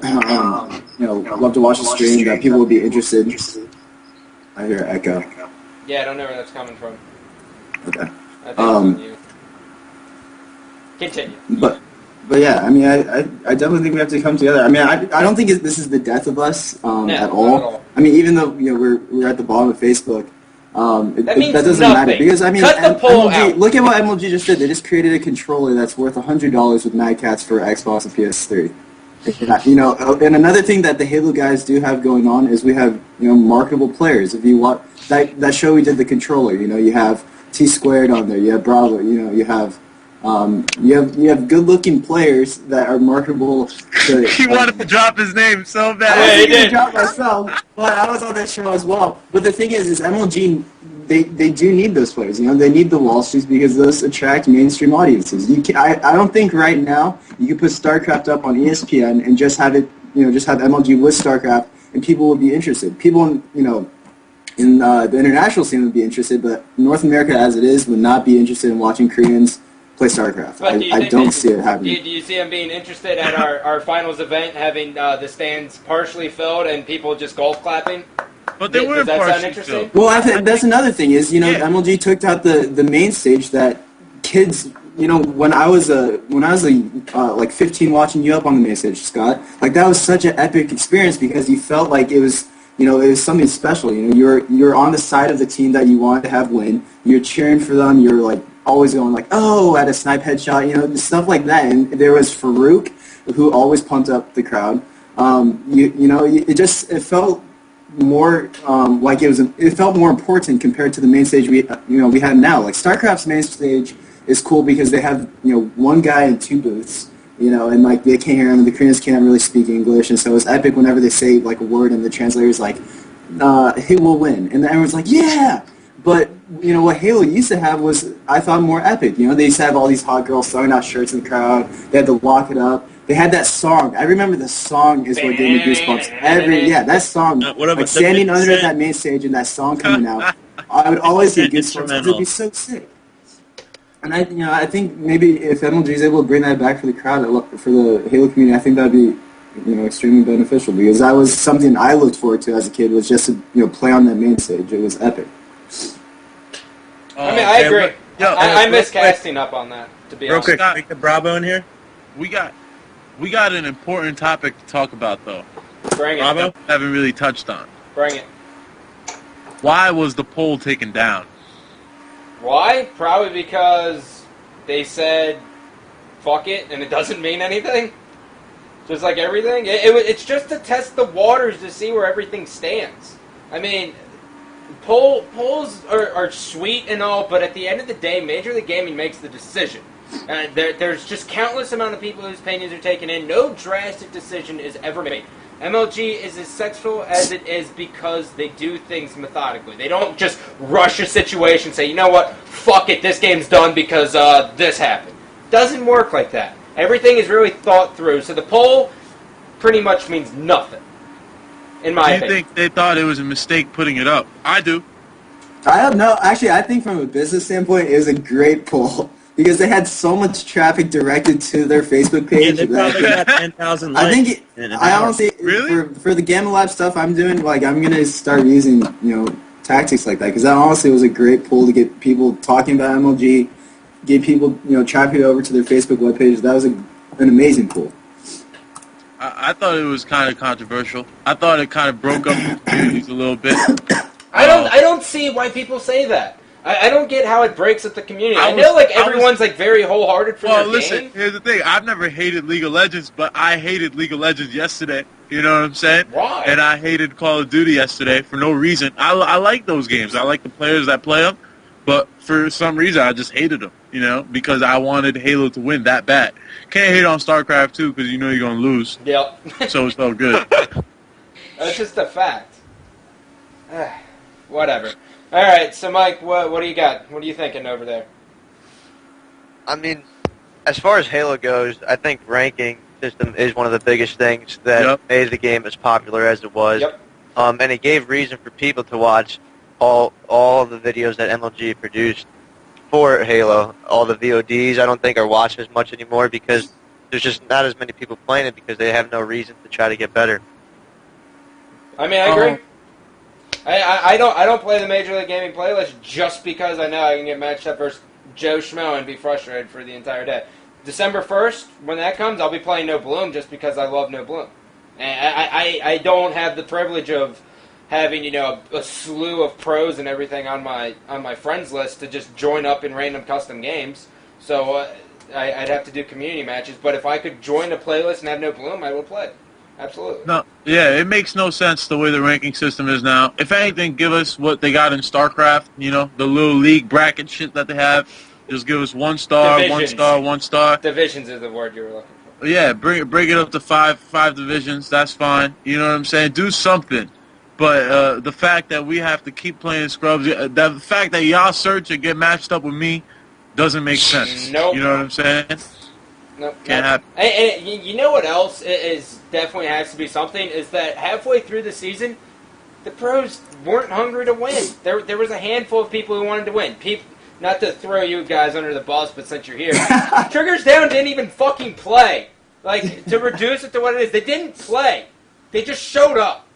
Speaker 4: Love to watch the stream. That people would be interested. I hear echo.
Speaker 1: Yeah, I don't know where that's coming from.
Speaker 4: Okay.
Speaker 1: I think it's on you. Continue.
Speaker 4: But yeah, I mean, I definitely think we have to come together. I mean, I don't think this is the death of us at all.
Speaker 1: Not at all.
Speaker 4: I mean, even though we're at the bottom of Facebook,
Speaker 1: that
Speaker 4: doesn't
Speaker 1: nothing.
Speaker 4: matter, because I mean,
Speaker 1: Cut the poll out.
Speaker 4: Look at what MLG just did. They just created a controller that's worth $100 with Mad Cats for Xbox and PS3. And another thing that the Halo guys do have going on is we have marketable players. If you watch that show we did, the controller, you have T Squared on there, you have Bravo, you have good-looking players that are marketable.
Speaker 3: He wanted to drop his name so bad.
Speaker 4: I was going to drop myself, but I was on that show as well. But the thing is MLG, they do need those players. They need the Wall Streets because those attract mainstream audiences. I don't think right now you could put StarCraft up on ESPN and just have it, just have MLG with StarCraft, and people would be interested. People, in the international scene would be interested, but North America as it is would not be interested in watching Koreans play StarCraft. I don't see it happening.
Speaker 1: Do you see them being interested at our finals event, having the stands partially filled and people just golf clapping?
Speaker 3: But they were
Speaker 1: Does that sound
Speaker 3: partially
Speaker 1: interesting?
Speaker 3: filled.
Speaker 4: Well, that's another thing is, MLG took out the main stage that kids, when I was 15 watching you up on the main stage, Scott, that was such an epic experience because you felt like it was, it was something special. You're on the side of the team that you wanted to have win. You're cheering for them. You're always going like, oh, at a snipe headshot, you know, stuff like that. And there was Farouk, who always pumped up the crowd. It felt more like it felt more important compared to the main stage we have now. Like StarCraft's main stage is cool because they have one guy in two booths, and like they can't hear him, and the Koreans can't really speak English, and so it's epic whenever they say like a word and the translator's like, "He will win," and everyone's like, "Yeah." But what Halo used to have was, I thought, more epic. They used to have all these hot girls throwing out shirts in the crowd. They had to walk it up. They had that song. I remember the song is what gave me goosebumps. That song, like standing under that main stage and that song coming out, I would always get goosebumps because it'd be so sick. And I think maybe if MLG is able to bring that back for the crowd, for the Halo community, I think that'd be extremely beneficial, because that was something I looked forward to as a kid, was just to play on that main stage. It was epic.
Speaker 1: I mean, I agree. I miss casting up on that, to be honest.
Speaker 2: Real quick, make the Bravo in here.
Speaker 3: We got an important topic to talk about, though.
Speaker 1: Bring it.
Speaker 3: Bravo? Haven't really touched on.
Speaker 1: Bring it.
Speaker 3: Why was the poll taken down?
Speaker 1: Why? Probably because they said, fuck it, and it doesn't mean anything. Just like everything. It's just to test the waters to see where everything stands. I mean, polls are sweet and all, but at the end of the day, Major League Gaming makes the decision. There's just countless amount of people whose opinions are taken in. No drastic decision is ever made. MLG is as successful as it is because they do things methodically. They don't just rush a situation and say, you know what, fuck it, this game's done because this happened. Doesn't work like that. Everything is really thought through. So the poll pretty much means nothing, in my opinion.
Speaker 3: Do you think they thought it was a mistake putting it up? I do.
Speaker 4: I don't know. Actually, I think from a business standpoint, it was a great poll, because they had so much traffic directed to their Facebook page.
Speaker 2: Yeah, they probably got 10,000 likes.
Speaker 4: I think I honestly,
Speaker 3: really?
Speaker 4: for the Gamma Lab stuff I'm doing, like, I'm gonna start using tactics like that, because that honestly was a great poll to get people talking about MLG, get people traffic over to their Facebook webpage. That was an amazing poll.
Speaker 3: I thought it was kind of controversial. I thought it kind of broke up the communities a little bit.
Speaker 1: I don't see why people say that. I don't get how it breaks up the community. I know everyone's very wholehearted for their game. Well, listen,
Speaker 3: here's the thing. I've never hated League of Legends, but I hated League of Legends yesterday. You know what I'm saying?
Speaker 1: Why?
Speaker 3: And I hated Call of Duty yesterday for no reason. I like those games. I like the players that play them, but for some reason I just hated them. Because I wanted Halo to win that bad. Can't hate on StarCraft too, because you're going to lose.
Speaker 1: Yep.
Speaker 3: So it felt good.
Speaker 1: That's just a fact. Whatever. All right, so Mike, what do you got? What are you thinking over there?
Speaker 5: I mean, as far as Halo goes, I think ranking system is one of the biggest things that made the game as popular as it was.
Speaker 1: Yep.
Speaker 5: And it gave reason for people to watch all of the videos that MLG produced for Halo. All the VODs I don't think are watched as much anymore, because there's just not as many people playing it, because they have no reason to try to get better.
Speaker 1: I mean, I agree. I don't play the Major League Gaming playlist just because I know I can get matched up versus Joe Schmo and be frustrated for the entire day. December 1st, when that comes, I'll be playing No Bloom just because I love No Bloom. And I don't have the privilege of having a slew of pros and everything on my friends list to just join up in random custom games. So I'd have to do community matches. But if I could join a playlist and have No Bloom, I would play. Absolutely.
Speaker 3: No, yeah, it makes no sense the way the ranking system is now. If anything, give us what they got in StarCraft, the little league bracket shit that they have. Just give us 1 star,
Speaker 1: Divisions.
Speaker 3: 1 star, 1 star.
Speaker 1: Divisions is the word you were looking for.
Speaker 3: Yeah, bring it up to five divisions. That's fine. You know what I'm saying? Do something. But the fact that we have to keep playing scrubs, the fact that y'all search and get matched up with me doesn't make sense.
Speaker 1: Nope.
Speaker 3: You know what I'm saying?
Speaker 1: Nope.
Speaker 3: Can't happen.
Speaker 1: And you know what else is definitely has to be something, is that halfway through the season, the pros weren't hungry to win. There was a handful of people who wanted to win. Not to throw you guys under the bus, but since you're here, Triggers Down didn't even fucking play. To reduce it to what it is, they didn't play. They just showed up.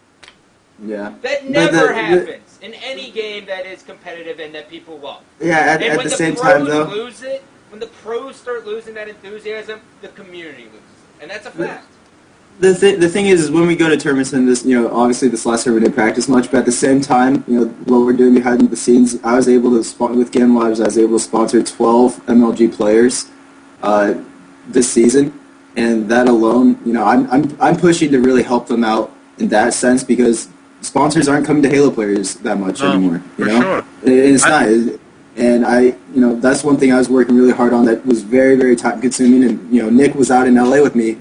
Speaker 4: Yeah.
Speaker 1: That never happens in any game that is competitive and that people love.
Speaker 4: Yeah, at the same time, though.
Speaker 1: When the pros start losing that enthusiasm, the community loses it. And that's a fact.
Speaker 4: the thing is when we go to tournaments and this, obviously this last year we didn't practice much, but at the same time, what we're doing behind the scenes, I was able to with Game Lives, I was able to sponsor 12 MLG players this season, and that alone, I'm pushing to really help them out in that sense because sponsors aren't coming to Halo players that much anymore.
Speaker 3: Sure.
Speaker 4: It's not. And that's one thing I was working really hard on that was very, very time consuming. And, Nick was out in LA with me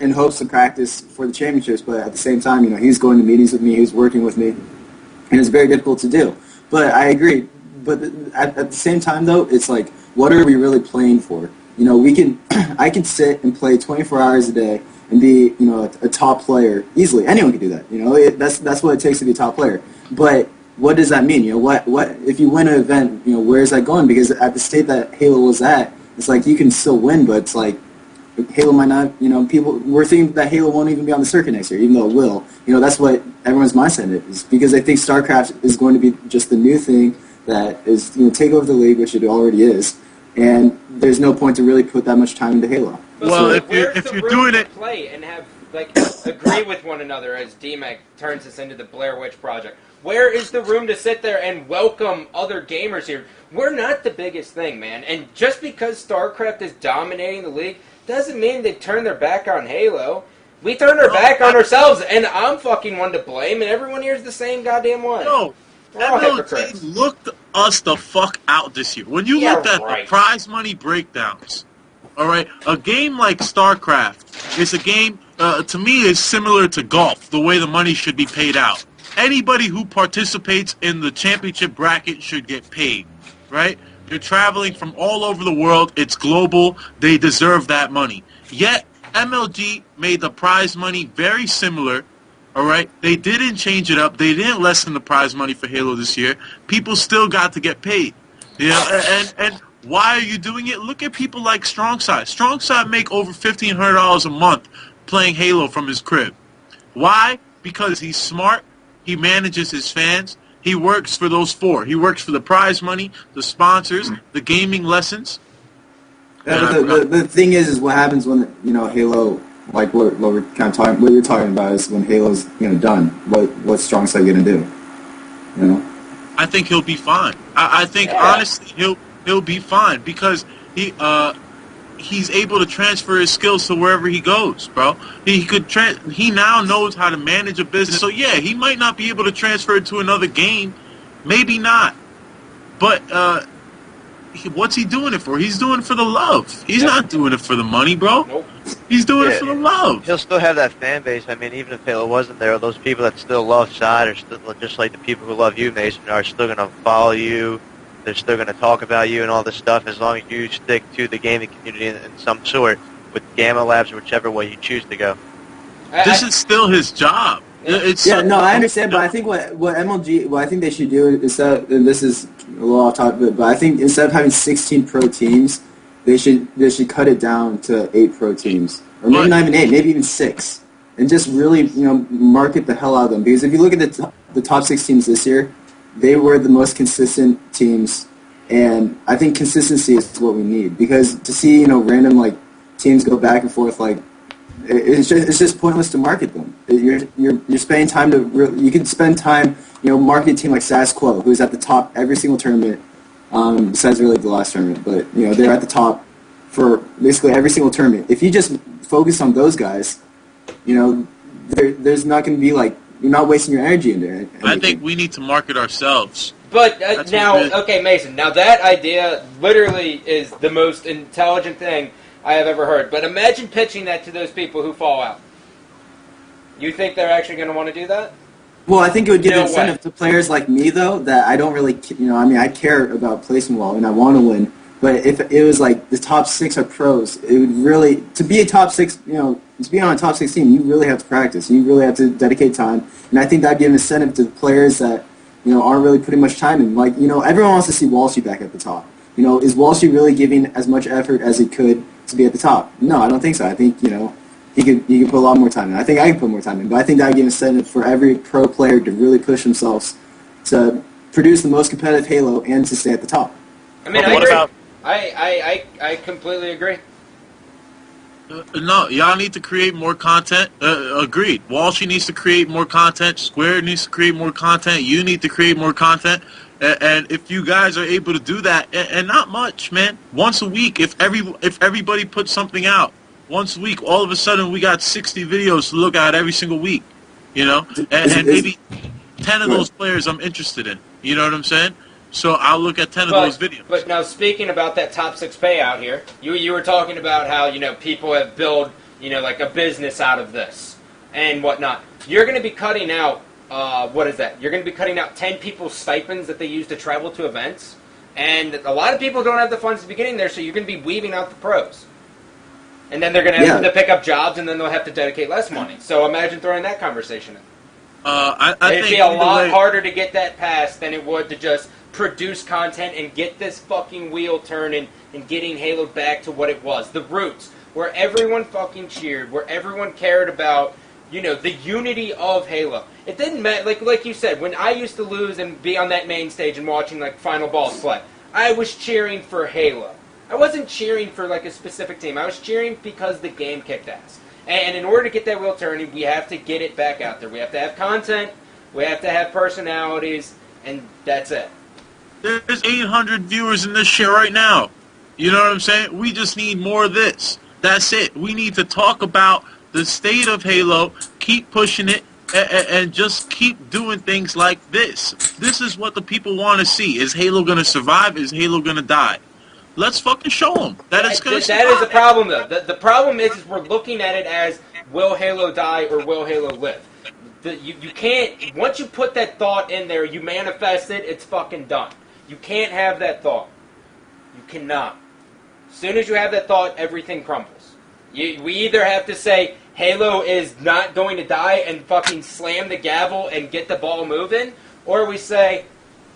Speaker 4: in hopes to practice for the championships. But at the same time, he's going to meetings with me, he's working with me. And it's very difficult to do. But I agree. But at the same time, though, it's like, what are we really playing for? I can sit and play 24 hours a day and be, a top player easily. Anyone can do that. That's what it takes to be a top player. But what does that mean? What if you win an event? Where is that going? Because at the state that Halo was at, it's like you can still win, but it's like Halo might not. We're thinking that Halo won't even be on the circuit next year, even though it will. That's what everyone's mindset is because they think StarCraft is going to be just the new thing that is take over the league, which it already is, and there's no point to really put that much time into Halo.
Speaker 3: Well,
Speaker 1: So
Speaker 3: if you're doing it,
Speaker 1: play and have agree with one another as DMAC turns this into the Blair Witch Project. Where is the room to sit there and welcome other gamers here? We're not the biggest thing, man. And just because StarCraft is dominating the league doesn't mean they turn their back on Halo. We turn our back on ourselves, and I'm fucking one to blame, and everyone here's the same goddamn one.
Speaker 3: No,
Speaker 1: We're all
Speaker 3: MLG
Speaker 1: hypocrites.
Speaker 3: looked us the fuck out this year. When you looked at the prize money breakdowns, all right, a game like StarCraft is a game, to me, is similar to golf, the way the money should be paid out. Anybody who participates in the championship bracket should get paid, right? You're traveling from all over the world. It's global. They deserve that money. Yet, MLG made the prize money very similar, all right? They didn't change it up. They didn't lessen the prize money for Halo this year. People still got to get paid. And why are you doing it? Look at people like Strongside. Strongside make over $1,500 a month playing Halo from his crib. Why? Because he's smart. He manages his fans. He works for those four. He works for the prize money, the sponsors, the gaming lessons.
Speaker 4: The thing is what happens when Halo, like what we're kind of talking, what you're talking about is when Halo's done. What's Strongside gonna do?
Speaker 3: I think he'll be fine. I think honestly he'll be fine because he's able to transfer his skills to wherever he goes, bro. He now knows how to manage a business. So yeah, he might not be able to transfer it to another game, maybe not. But what's he doing it for? He's doing it for the love. He's not doing it for the money, bro.
Speaker 1: Nope.
Speaker 3: He's doing it for the love.
Speaker 5: He'll still have that fan base. I mean, even if Halo wasn't there, those people that still love Side are still just like the people who love you, Mason, are still going to follow you. They're still going to talk about you and all this stuff as long as you stick to the gaming community in some sort with Gamma Labs or whichever way you choose to go.
Speaker 3: This is still his job.
Speaker 4: I understand, but I think what MLG, what I think they should do is that, and this is a little off topic, but I think instead of having 16 pro teams, they should cut it down to 8 pro teams, or maybe not even 8, maybe even 6, and just really market the hell out of them. Because if you look at the top 6 teams this year, they were the most consistent teams, and I think consistency is what we need. Because to see random teams go back and forth, it's just pointless to market them. You're spending time you can spend time marketing a team like Status Quo, who's at the top every single tournament, besides really the last tournament. But they're at the top for basically every single tournament. If you just focus on those guys, there's not going to be you're not wasting your energy into it.
Speaker 3: I think we need to market ourselves.
Speaker 1: But okay, Mason, now that idea literally is the most intelligent thing I have ever heard. But imagine pitching that to those people who fall out. You think they're actually going to want to do that?
Speaker 4: Well, I think it would give incentive to players like me, though, that I don't really, I care about placing well and I want to win. But if it was the top 6 are pros, it would really, to be a top 6, to be on a top 6 team, you really have to practice. You really have to dedicate time. And I think that would give incentive to the players that, aren't really putting much time in. Everyone wants to see Walshy back at the top. Is Walshy really giving as much effort as he could to be at the top? No, I don't think so. I think, he could put a lot more time in. I think I can put more time in. But I think that would give incentive for every pro player to really push themselves to produce the most competitive Halo and to stay at the top.
Speaker 1: I mean, I completely agree.
Speaker 3: No, y'all need to create more content. Agreed. Walshy needs to create more content. Square needs to create more content. You need to create more content. And if you guys are able to do that, and not much, man, once a week, if everybody puts something out, once a week, all of a sudden we got 60 videos to look at every single week, you know, and maybe 10 of those players I'm interested in. You know what I'm saying? So I'll look at 10 of those videos.
Speaker 1: But now, speaking about that top 6 payout here, you were talking about how, you know, people have built, you know, like a business out of this and whatnot. You're going to be cutting out, what is that? You're going to be cutting out 10 people's stipends that they use to travel to events. And a lot of people don't have the funds at the beginning there, so you're going to be weeding out the pros. And then they're going to have to pick up jobs, and then they'll have to dedicate less money. So imagine throwing that conversation in. It'd be a lot harder to get that passed than it would to just produce content and get this fucking wheel turning and getting Halo back to what it was. The roots, where everyone fucking cheered, where everyone cared about, you know, the unity of Halo. It didn't matter, like you said, when I used to lose and be on that main stage and watching, like, Final Balls play, I was cheering for Halo. I wasn't cheering for, like, a specific team. I was cheering because the game kicked ass. And in order to get that wheel turning, we have to get it back out there. We have to have content, we have to have personalities, and that's it.
Speaker 3: There's 800 viewers in this shit right now. You know what I'm saying? We just need more of this. That's it. We need to talk about the state of Halo, keep pushing it, and just keep doing things like this. This is what the people want to see. Is Halo going to survive? Is Halo going to die? Let's fucking show them that it's going to survive.
Speaker 1: That is the problem, though. The problem is we're looking at it as, will Halo die or will Halo live? You can't, once you put that thought in there, you manifest it, it's fucking done. You can't have that thought. You cannot. As soon as you have that thought, everything crumbles. We either have to say, Halo is not going to die and fucking slam the gavel and get the ball moving, or we say,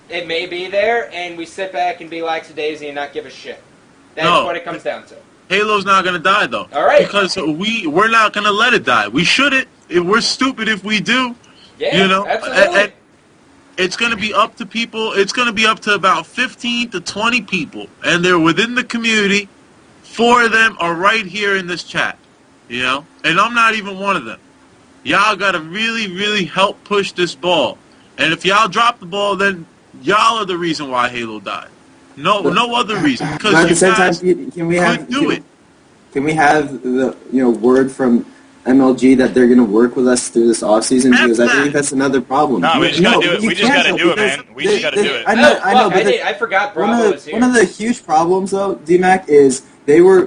Speaker 1: it may be there, and we sit back and be lackadaisy and not give a shit. That's what it comes down to.
Speaker 3: Halo's not going to die, though.
Speaker 1: All right.
Speaker 3: Because we're not going to let it die. We shouldn't. We're stupid if we do.
Speaker 1: Yeah,
Speaker 3: you know?
Speaker 1: absolutely.
Speaker 3: And it's going to be up to people. It's going to be up to about 15 to 20 people, and they're within the community. 4 of them are right here in this chat, you know? And I'm not even one of them. Y'all got to really, really help push this ball. And if y'all drop the ball, then y'all are the reason why Halo died. No other reason. Because
Speaker 4: but at the same
Speaker 3: guys
Speaker 4: time, can we have
Speaker 3: do it?
Speaker 4: Can we have the word from MLG that they're going to work with us through this offseason? Because I think that's another problem.
Speaker 7: No, we just got to do it. We just got to do it, man. We just got to do it.
Speaker 4: I know. But
Speaker 1: I forgot Bravo was here.
Speaker 4: One of the huge problems, though, DMAC, is they were,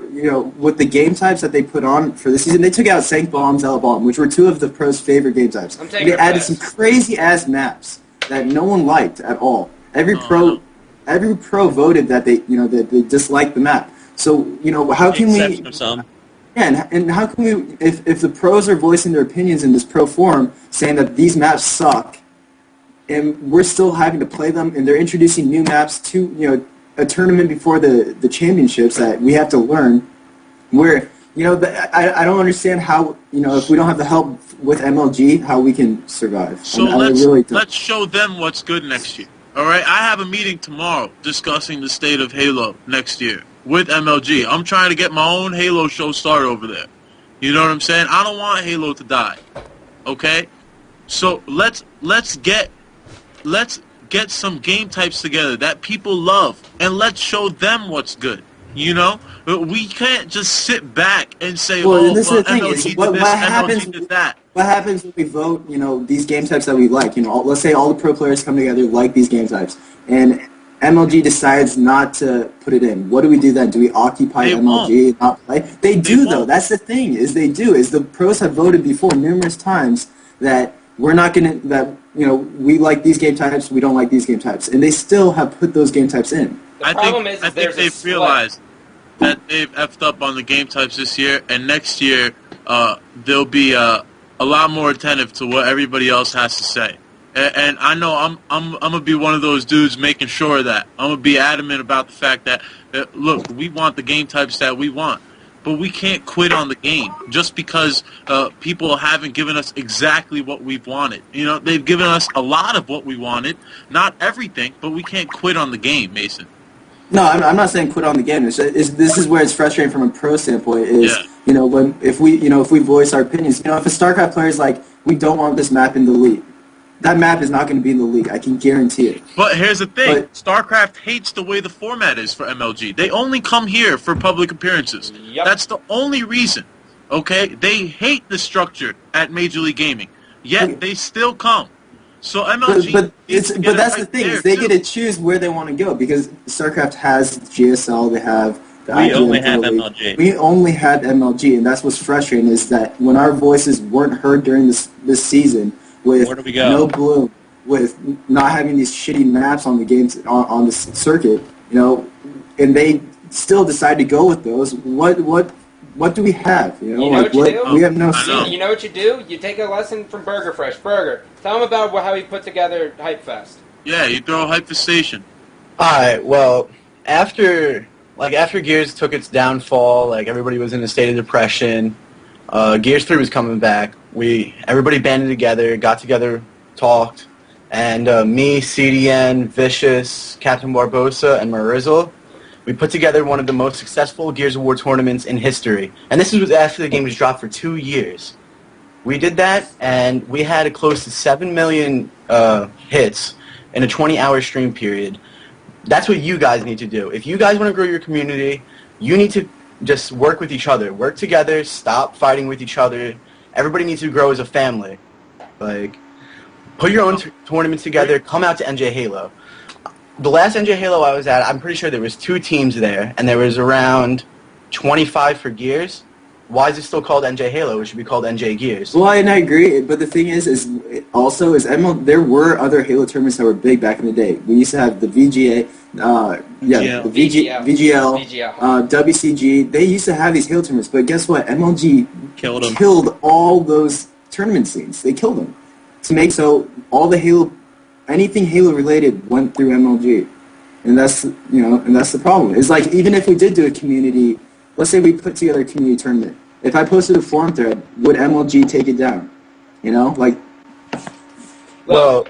Speaker 4: with the game types that they put on for this season, they took out Sank Bomb, Zella Bomb, which were 2 of the pros' favorite game types. They added some crazy-ass maps that no one liked at all. Every pro voted that they disliked the map. So, how can we... Yeah, and how can we, if the pros are voicing their opinions in this pro forum, saying that these maps suck, and we're still having to play them, and they're introducing new maps to, a tournament before the championships that we have to learn, where, I don't understand how, if we don't have the help with MLG, how we can survive.
Speaker 3: So let's show them what's good next year. All right, I have a meeting tomorrow discussing the state of Halo next year with MLG. I'm trying to get my own Halo show started over there. You know what I'm saying? I don't want Halo to die. Okay? So let's get some game types together that people love, and let's show them what's good. We can't just sit back and say,
Speaker 4: this is the thing.
Speaker 3: MLG
Speaker 4: What
Speaker 3: did this,
Speaker 4: happens?
Speaker 3: MLG did that.
Speaker 4: What happens when we vote? These game types that we like. Let's say all the pro players come together like these game types, and MLG decides not to put it in. What do we do then? Do we occupy MLG and not play? They do, though. That's the thing. They do. The pros have voted before numerous times that we're not going to. We like these game types. We don't like these game types, and they still have put those game types in.
Speaker 3: I think they've realized that they've effed up on the game types this year, and next year they'll be a lot more attentive to what everybody else has to say. And I know I'm gonna be one of those dudes making sure that I'm gonna be adamant about the fact that look, we want the game types that we want, but we can't quit on the game just because people haven't given us exactly what we've wanted. They've given us a lot of what we wanted, not everything, but we can't quit on the game, Mason.
Speaker 4: No, I'm not saying quit on the game. This is where it's frustrating from a pro standpoint. if we voice our opinions, if a StarCraft player is like, we don't want this map in the league, that map is not going to be in the league. I can guarantee it.
Speaker 3: But here's the thing: StarCraft hates the way the format is for MLG. They only come here for public appearances.
Speaker 1: Yep.
Speaker 3: That's the only reason. Okay, they hate the structure at Major League Gaming, yet they still come. So MLG,
Speaker 4: but that's the thing, is they get to choose where they want to go, because StarCraft has GSL, they have the
Speaker 2: We
Speaker 4: IGN
Speaker 2: only have
Speaker 4: League.
Speaker 2: MLG.
Speaker 4: We only had MLG, and that's what's frustrating, is that when our voices weren't heard during this season, with
Speaker 2: Where do we go?
Speaker 4: no bloom, with not having these shitty maps on the games on the circuit, and they still decide to go with those. What do we have?
Speaker 1: You know what you do?
Speaker 4: We have no
Speaker 3: I know.
Speaker 4: say.
Speaker 1: You know what you do? You take a lesson from Burger Fresh. Burger, tell him about how he put together Hype Fest.
Speaker 3: Yeah, you throw a hypestation.
Speaker 6: Alright, well, after Gears took its downfall, everybody was in a state of depression, Gears 3 was coming back, everybody banded together, got together, talked, and me, CDN, Vicious, Captain Barbosa, and Marizzle, we put together one of the most successful Gears of War tournaments in history. And this was after the game was dropped for 2 years. We did that, and we had close to 7 million hits in a 20-hour stream period. That's what you guys need to do. If you guys want to grow your community, you need to just work with each other. Work together, stop fighting with each other. Everybody needs to grow as a family. Put your own tournaments together, come out to NJ Halo. The last NJ Halo I was at, I'm pretty sure there was 2 teams there, and there was around 25 for Gears. Why is it still called NJ Halo? It should be called NJ Gears.
Speaker 4: Well, and I agree, but the thing is there were other Halo tournaments that were big back in the day. We used to have the VGA, VGL, WCG. They used to have these Halo tournaments, but guess what? MLG killed all those tournament scenes. They killed them to make so all the anything Halo related went through MLG, and that's the problem. It's like, even if we did do a community, let's say we put together a community tournament. If I posted a forum thread, would MLG take it down?
Speaker 6: Well,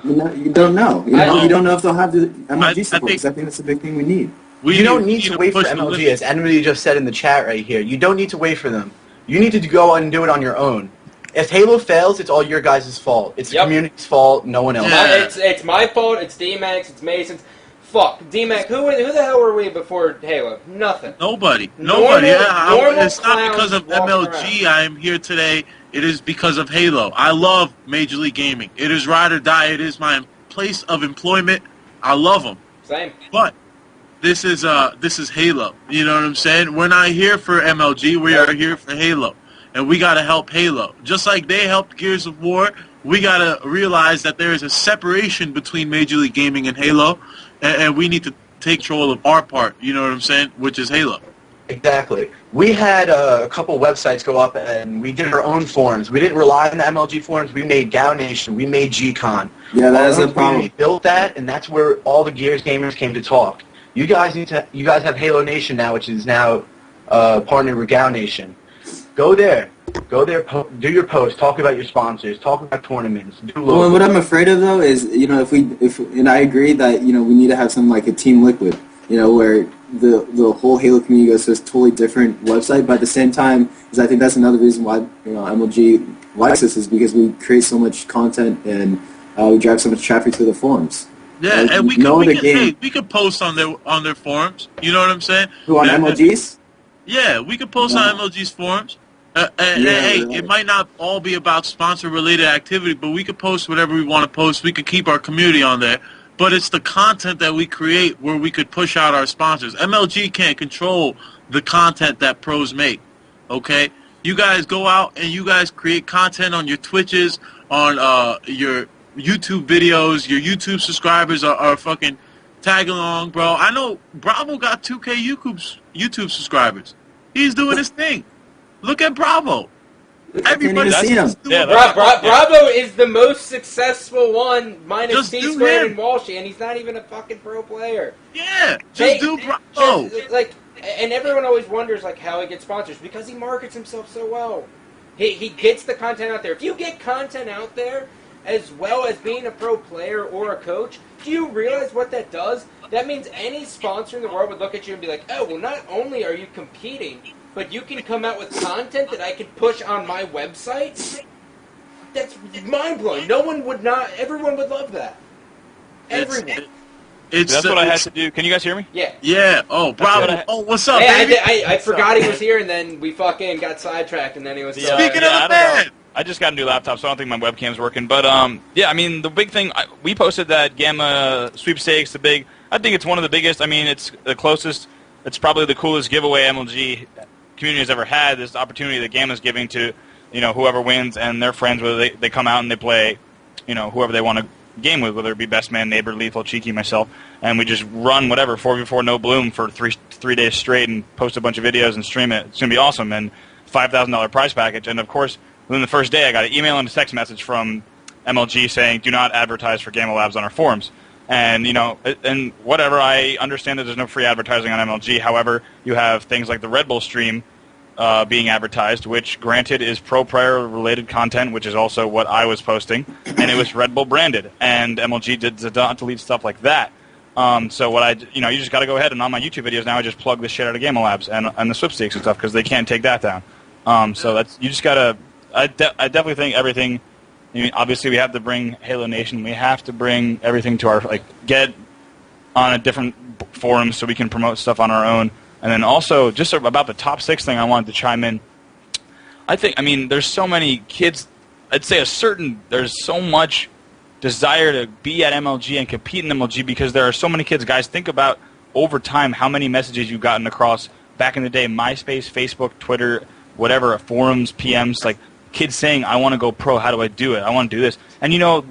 Speaker 4: you don't know. You don't know if they'll have the MLG support. I think that's a big thing we need.
Speaker 6: You don't need to wait for MLG, as anybody just said in the chat right here. You don't need to wait for them. You need to go and do it on your own. If Halo fails, it's all your guys' fault. It's the community's fault, no one else.
Speaker 1: Yeah. It's my fault, it's D-Max, it's Mason's. Fuck, D-Mac, who the hell were we before Halo? Nothing.
Speaker 3: Nobody.
Speaker 1: Normal
Speaker 3: It's not because of MLG I am here today. It is because of Halo. I love Major League Gaming. It is ride or die. It is my place of employment. I love them.
Speaker 1: Same.
Speaker 3: But this is Halo. You know what I'm saying? We're not here for MLG. We are here for Halo. And we got to help Halo. Just like they helped Gears of War, we got to realize that there is a separation between Major League Gaming and Halo, and we need to take control of our part, you know what I'm saying, which is Halo.
Speaker 6: Exactly. We had a couple websites go up, and we did our own forums. We didn't rely on the MLG forums. We made GAO Nation. We made GCon.
Speaker 4: Yeah, that is a problem.
Speaker 6: We built that, and that's where all the Gears gamers came to talk. You guys have Halo Nation now, which is now partnered with GAO Nation. Go there, do your posts, talk about your sponsors, talk about tournaments, do local.
Speaker 4: Well, what I'm afraid of, though, is, and I agree that, we need to have something like a Team Liquid, where the whole Halo community goes to a totally different website, but at the same time, I think that's another reason why, MLG likes us, is because we create so much content and we drive so much traffic to the forums.
Speaker 3: Yeah, and we could post on their forums, you know what I'm saying?
Speaker 4: Who, on MLG's?
Speaker 3: Yeah, we could post on MLG's forums. It might not all be about sponsor-related activity, but we could post whatever we want to post. We could keep our community on there. But it's the content that we create where we could push out our sponsors. MLG can't control the content that pros make, okay? You guys go out and you guys create content on your Twitches, on your YouTube videos. Your YouTube subscribers are fucking tagging along, bro. I know Bravo got 2K YouTube subscribers. He's doing his thing. Look at Bravo. Everybody's
Speaker 4: see him.
Speaker 1: Bravo is the most successful one, minus T-Squared and Walshy, and he's not even a fucking pro player.
Speaker 3: Yeah, just do Bravo.
Speaker 1: And everyone always wonders how he gets sponsors, because he markets himself so well. He gets the content out there. If you get content out there, as well as being a pro player or a coach, do you realize what that does? That means any sponsor in the world would look at you and be like, oh, well, not only are you competing, but you can come out with content that I can push on my website? That's mind-blowing. Everyone would love that. Everyone.
Speaker 7: That's what I had to do. Can you guys hear me?
Speaker 1: Yeah.
Speaker 3: Yeah. Oh, bravo. Oh, what's up,
Speaker 1: Hey,
Speaker 3: baby?
Speaker 1: I forgot he was here, and then we fucking got sidetracked, and then he was still
Speaker 3: Speaking
Speaker 1: there.
Speaker 3: of the
Speaker 7: I don't
Speaker 3: man.
Speaker 7: know. I just got a new laptop, so I don't think my webcam's working. But, yeah, I mean, the big thing, we posted that Gamma sweepstakes, I think it's one of the biggest. I mean, it's the closest, it's probably the coolest giveaway MLG community has ever had, this opportunity that Gamma's giving to, whoever wins and their friends, whether they come out and they play, whoever they want to game with, whether it be Best Man, Neighbor, Lethal, Cheeky, myself, and we just run whatever, 4v4 no bloom for three days straight and post a bunch of videos and stream it. It's going to be awesome, and $5,000 prize package. And, of course, within the first day, I got an email and a text message from MLG saying, do not advertise for Gamma Labs on our forums. And, and whatever, I understand that there's no free advertising on MLG. However, you have things like the Red Bull stream being advertised, which, granted, is pro-player-related content, which is also what I was posting, and it was Red Bull branded. And MLG did not delete stuff like that. So what you just got to go ahead, and on my YouTube videos now, I just plug the shit out of Gamma Labs and the sweepstakes and stuff, because they can't take that down. So you just got to... I definitely think everything. I mean, obviously, we have to bring Halo Nation. We have to bring everything to our get on a different forum so we can promote stuff on our own. And then also just about the top 6 thing, I wanted to chime in. There's so many kids. I'd say there's so much desire to be at MLG and compete in MLG because there are so many kids. Guys, think about over time how many messages you've gotten across back in the day, MySpace, Facebook, Twitter, whatever, forums, PMs, kids saying, I want to go pro, how do I do it? I want to do this. And they don't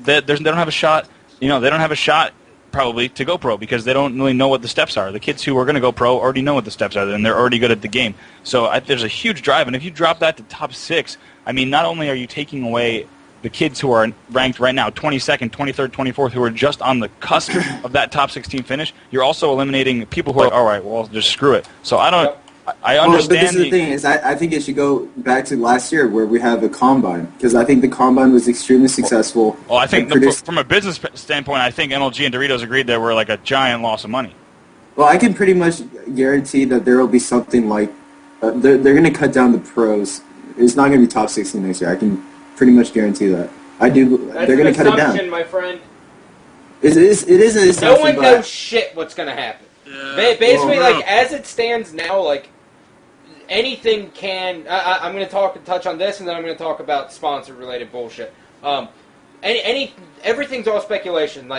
Speaker 7: have a shot, they don't have a shot probably to go pro because they don't really know what the steps are. The kids who are going to go pro already know what the steps are, and they're already good at the game. So there's a huge drive, and if you drop that to top 6, not only are you taking away the kids who are ranked right now, 22nd, 23rd, 24th, who are just on the cusp of that top 16 finish, you're also eliminating people who are all right, well, just screw it. So I understand.
Speaker 4: Well, but this is the thing is, I think it should go back to last year where we have a combine because I think the combine was extremely successful.
Speaker 7: Well, I think from a business standpoint, I think MLG and Doritos agreed there were a giant loss of money.
Speaker 4: Well, I can pretty much guarantee that there will be something like they're going to cut down the pros. It's not going to be top 16 next year. I can pretty much guarantee that. I do.
Speaker 1: That's
Speaker 4: they're going to cut it down.
Speaker 1: my friend.
Speaker 4: It is an assumption.
Speaker 1: No one knows shit what's going to happen.
Speaker 3: Yeah.
Speaker 1: Basically, as it stands now, anything can. I'm going to touch on this, and then I'm going to talk about sponsor-related bullshit. Everything's all speculation.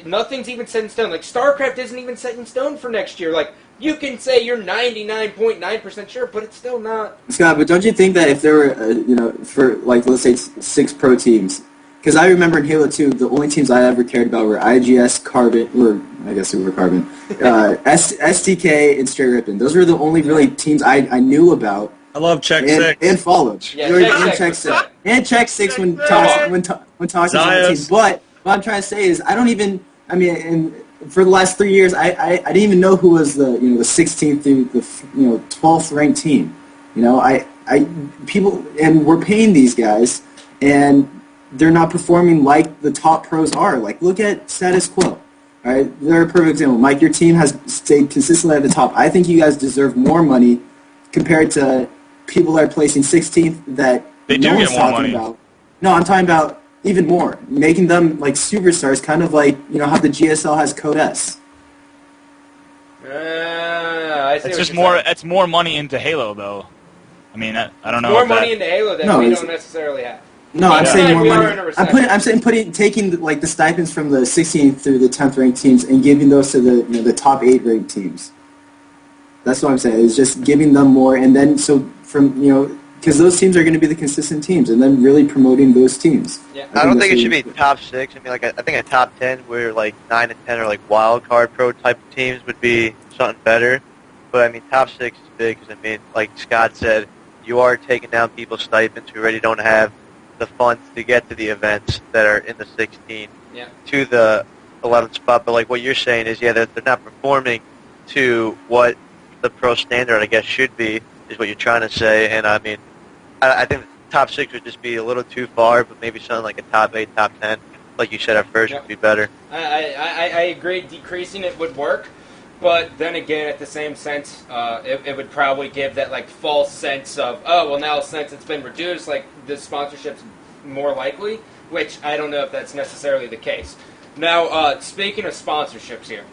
Speaker 1: Nothing's even set in stone. StarCraft isn't even set in stone for next year. You can say you're 99.9% sure, but it's still not.
Speaker 4: Scott, but don't you think that if there were, for let's say 6 pro teams, because I remember in Halo 2, the only teams I ever cared about were IGS, Carbon, or I guess they were Carbon, STK, and Straight Rippin'. Those were the only really teams I knew about.
Speaker 2: I love Check 6.
Speaker 4: And followed.
Speaker 1: Yeah,
Speaker 4: Check 6. And Check 6 when Toxic was on the team. But what I'm trying to say is, for the last 3 years, I didn't even know who was the 16th through the 12th ranked team. People, and we're paying these guys, and they're not performing like the top pros are. Look at Status Quo. All right, they're a perfect example. Mike, your team has stayed consistently at the top. I think you guys deserve more money compared to people that are placing 16th that
Speaker 7: they
Speaker 4: no
Speaker 7: do
Speaker 4: one's
Speaker 7: get more
Speaker 4: talking
Speaker 7: money.
Speaker 4: about. No, I'm talking about even more, making them superstars, kind of how the GSL has Code S.
Speaker 1: I see
Speaker 7: It's
Speaker 1: what
Speaker 7: just
Speaker 1: you're
Speaker 7: more.
Speaker 1: saying.
Speaker 7: It's more money into Halo, though. I don't know.
Speaker 1: More
Speaker 7: if
Speaker 1: money into Halo that we don't necessarily have.
Speaker 4: No, I'm
Speaker 1: Yeah.
Speaker 4: saying more
Speaker 1: We are
Speaker 4: money.
Speaker 1: in a recession.
Speaker 4: Taking the stipends from the 16th through the 10th ranked teams and giving those to the top 8 ranked teams. That's what I'm saying. It's just giving them more, and then because those teams are going to be the consistent teams, and then really promoting those teams.
Speaker 1: Yeah.
Speaker 5: I don't think it should be top 6. I think a top 10 where 9 and 10 are wild card pro type of teams would be something better. But top 6 is big because like Scott said, you are taking down people's stipends who already don't have the funds to get to the events that are in the 16 to the 11th spot. But what you're saying is, they're not performing to what the pro standard, I guess, should be, is what you're trying to say. And I think top 6 would just be a little too far, but maybe something like a top 8, top 10, like you said at first, would be better.
Speaker 1: I agree. Decreasing it would work, but then again, at the same sense, it would probably give that like false sense of, oh well, now since it's been reduced, like the sponsorship's more likely, which I don't know if that's necessarily the case. Now, speaking of sponsorships here,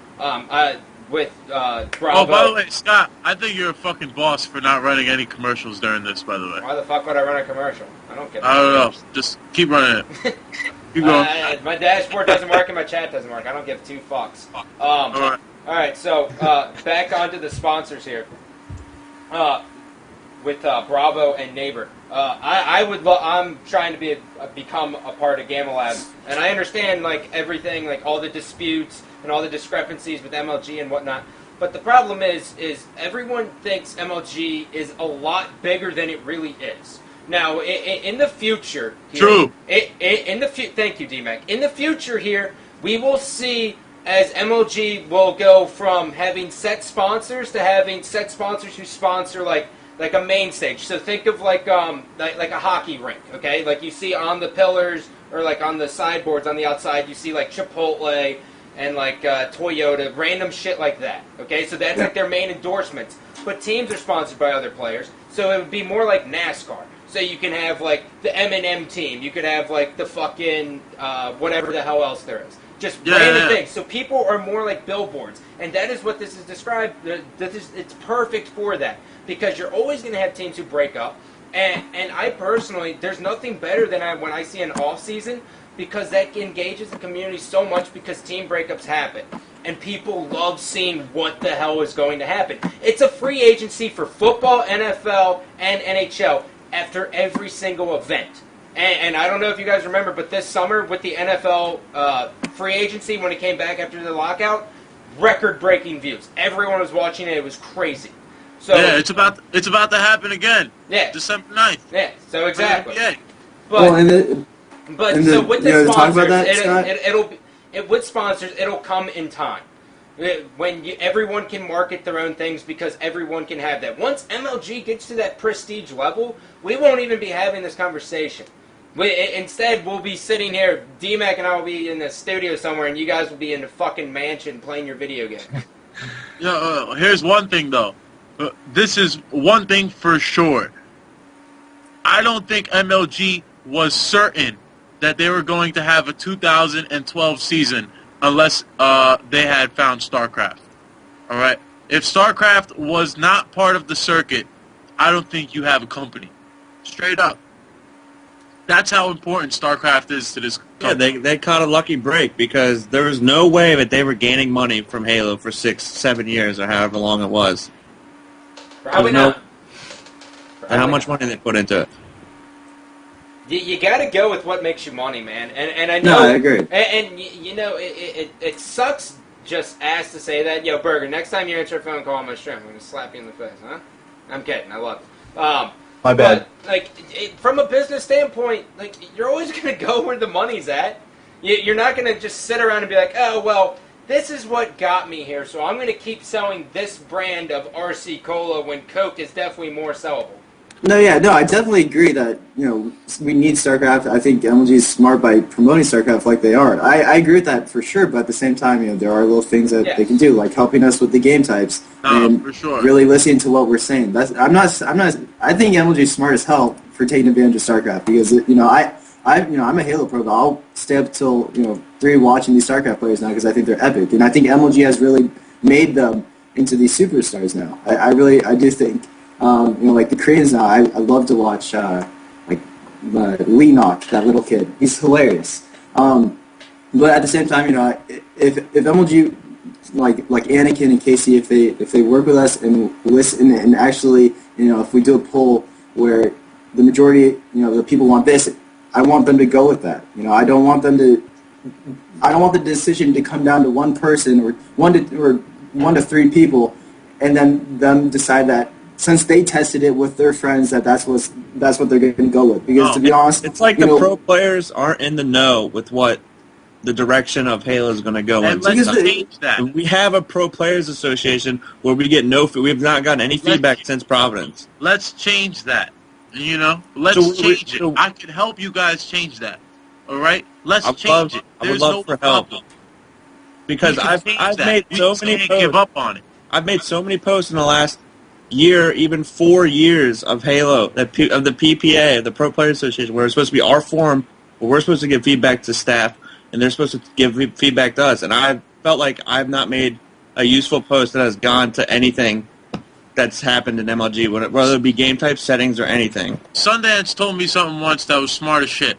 Speaker 1: with Bravo.
Speaker 3: Oh, by the way, Scott, I think you're a fucking boss for not running any commercials during this, by the way.
Speaker 1: Why the fuck would I run a commercial? I don't get it.
Speaker 3: I don't know. Just keep running it. Keep going.
Speaker 1: My dashboard doesn't work and my chat doesn't work. I don't give 2 fucks.
Speaker 3: All
Speaker 1: right, so back onto the sponsors here. With Bravo and Neighbor. I'm trying to become a part of Gamma Lab, and I understand like everything, like all the disputes and all the discrepancies with MLG and whatnot. But the problem is everyone thinks MLG is a lot bigger than it really is. Now, in the future, here,
Speaker 3: True.
Speaker 1: Thank you, D-Mac. In the future here, we will see as MLG will go from having set sponsors to having set sponsors who sponsor like a main stage. So think of like a hockey rink, okay? Like you see on the pillars or like on the sideboards on the outside, you see like Chipotle and like Toyota, random shit like that, okay? So that's like their main endorsements. But teams are sponsored by other players, so it would be more like NASCAR. So you can have like the M&M team, you could have like the fucking whatever the hell else there is. Just random things. So people are more like billboards, and that is what this is described. It's perfect for that because you're always going to have teams who break up, and I personally, there's nothing better than when I see an off season because that engages the community so much because team breakups happen, and people love seeing what the hell is going to happen. It's a free agency for football, NFL, and NHL after every single event. And I don't know if you guys remember, but this summer with the NFL free agency, when it came back after the lockout, record-breaking views. Everyone was watching it. It was crazy. So
Speaker 3: yeah, it's about to happen again.
Speaker 1: Yeah,
Speaker 3: December 9th.
Speaker 1: Yeah, so exactly.
Speaker 3: Yeah.
Speaker 1: But so with the
Speaker 4: talk about
Speaker 1: sponsors,
Speaker 4: that,
Speaker 1: with sponsors, it'll come in time. When everyone can market their own things because everyone can have that. Once MLG gets to that prestige level, we won't even be having this conversation. Instead, we'll be sitting here, D-Mac and I will be in the studio somewhere, and you guys will be in the fucking mansion playing your video game.
Speaker 3: Here's one thing, though. This is one thing for sure. I don't think MLG was certain that they were going to have a 2012 season unless they had found StarCraft. All right? If StarCraft was not part of the circuit, I don't think you have a company. Straight up. That's how important StarCraft is to this company.
Speaker 2: Yeah, they caught a lucky break because there was no way that they were gaining money from Halo for 6-7 years or however long it was.
Speaker 1: Probably not.
Speaker 2: And how much money they put into it?
Speaker 1: You got to go with what makes you money, man. And I know.
Speaker 4: No, I agree.
Speaker 1: And you know, it sucks just ass to say that. Yo, Burger, next time you answer a phone call on my stream, I'm going to slap you in the face, huh? I'm kidding. I love it.
Speaker 6: My bad.
Speaker 1: But, like, from a business standpoint, like, you're always going to go where the money's at. You're not going to just sit around and be like, oh, well, this is what got me here, so I'm going to keep selling this brand of RC Cola when Coke is definitely more sellable.
Speaker 4: No, I definitely agree that, we need StarCraft. I think MLG is smart by promoting StarCraft like they are. I agree with that for sure, but at the same time, there are little things that they can do, like helping us with the game types and
Speaker 3: for sure.
Speaker 4: really listening to what we're saying. I think MLG is smart as hell for taking advantage of StarCraft because, I'm a Halo pro, but I'll stay up till, 3 watching these StarCraft players now because I think they're epic. And I think MLG has really made them into these superstars now. I do think. Like the Koreans now, I love to watch, Lee Knock, that little kid. He's hilarious. But at the same time, if MLG, like Anakin and Casey, if they work with us and listen and actually, if we do a poll where the majority, the people want this, I want them to go with that. I don't want the decision to come down to one person or one to 3 people, and then them decide that. Since they tested it with their friends, that's what they're going to go with. Because to be honest,
Speaker 2: it's like the pro players aren't in the know with what the direction of Halo is going to go.
Speaker 3: And let's change that.
Speaker 2: We have a pro players association where we get we have not gotten any feedback since Providence.
Speaker 3: Let's change that. You know, let's change it. I can help you guys change that. All right, let's change it.
Speaker 2: I would love for help because I've made so many posts.
Speaker 3: Give up on it.
Speaker 2: I've made so many posts in the last year, even 4 years of Halo, of the PPA, the Pro Player Association, where it's supposed to be our forum, where we're supposed to give feedback to staff, and they're supposed to give feedback to us. And I felt like I've not made a useful post that has gone to anything that's happened in MLG, whether it be game type, settings, or anything.
Speaker 3: Sundance told me something once that was smart as shit.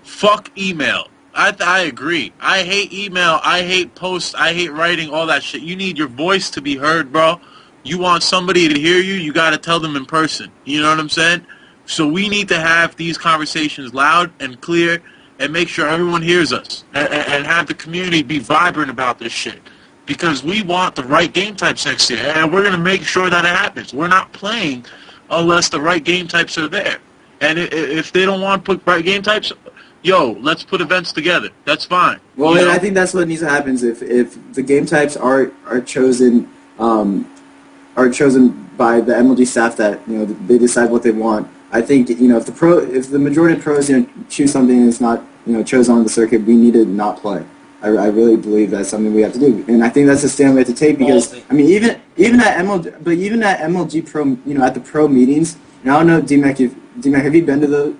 Speaker 3: Fuck email. I agree. I hate email. I hate posts. I hate writing, all that shit. You need your voice to be heard, bro. You want somebody to hear you, you got to tell them in person. You know what I'm saying? So we need to have these conversations loud and clear and make sure everyone hears us and have the community be vibrant about this shit. Because we want the right game types next year, and we're going to make sure that it happens. We're not playing unless the right game types are there. And if they don't want to put right game types, yo, let's put events together. That's fine.
Speaker 4: Well, and I think that's what needs to happen. If the game types are chosen by the MLG staff, that they decide what they want. I think if the majority of pros choose something that's not chosen on the circuit, we need to not play. I really believe that's something we have to do, and I think that's a stand we have to take because I mean even at MLG Pro, at the pro meetings. And I don't know, DMAC, have you been to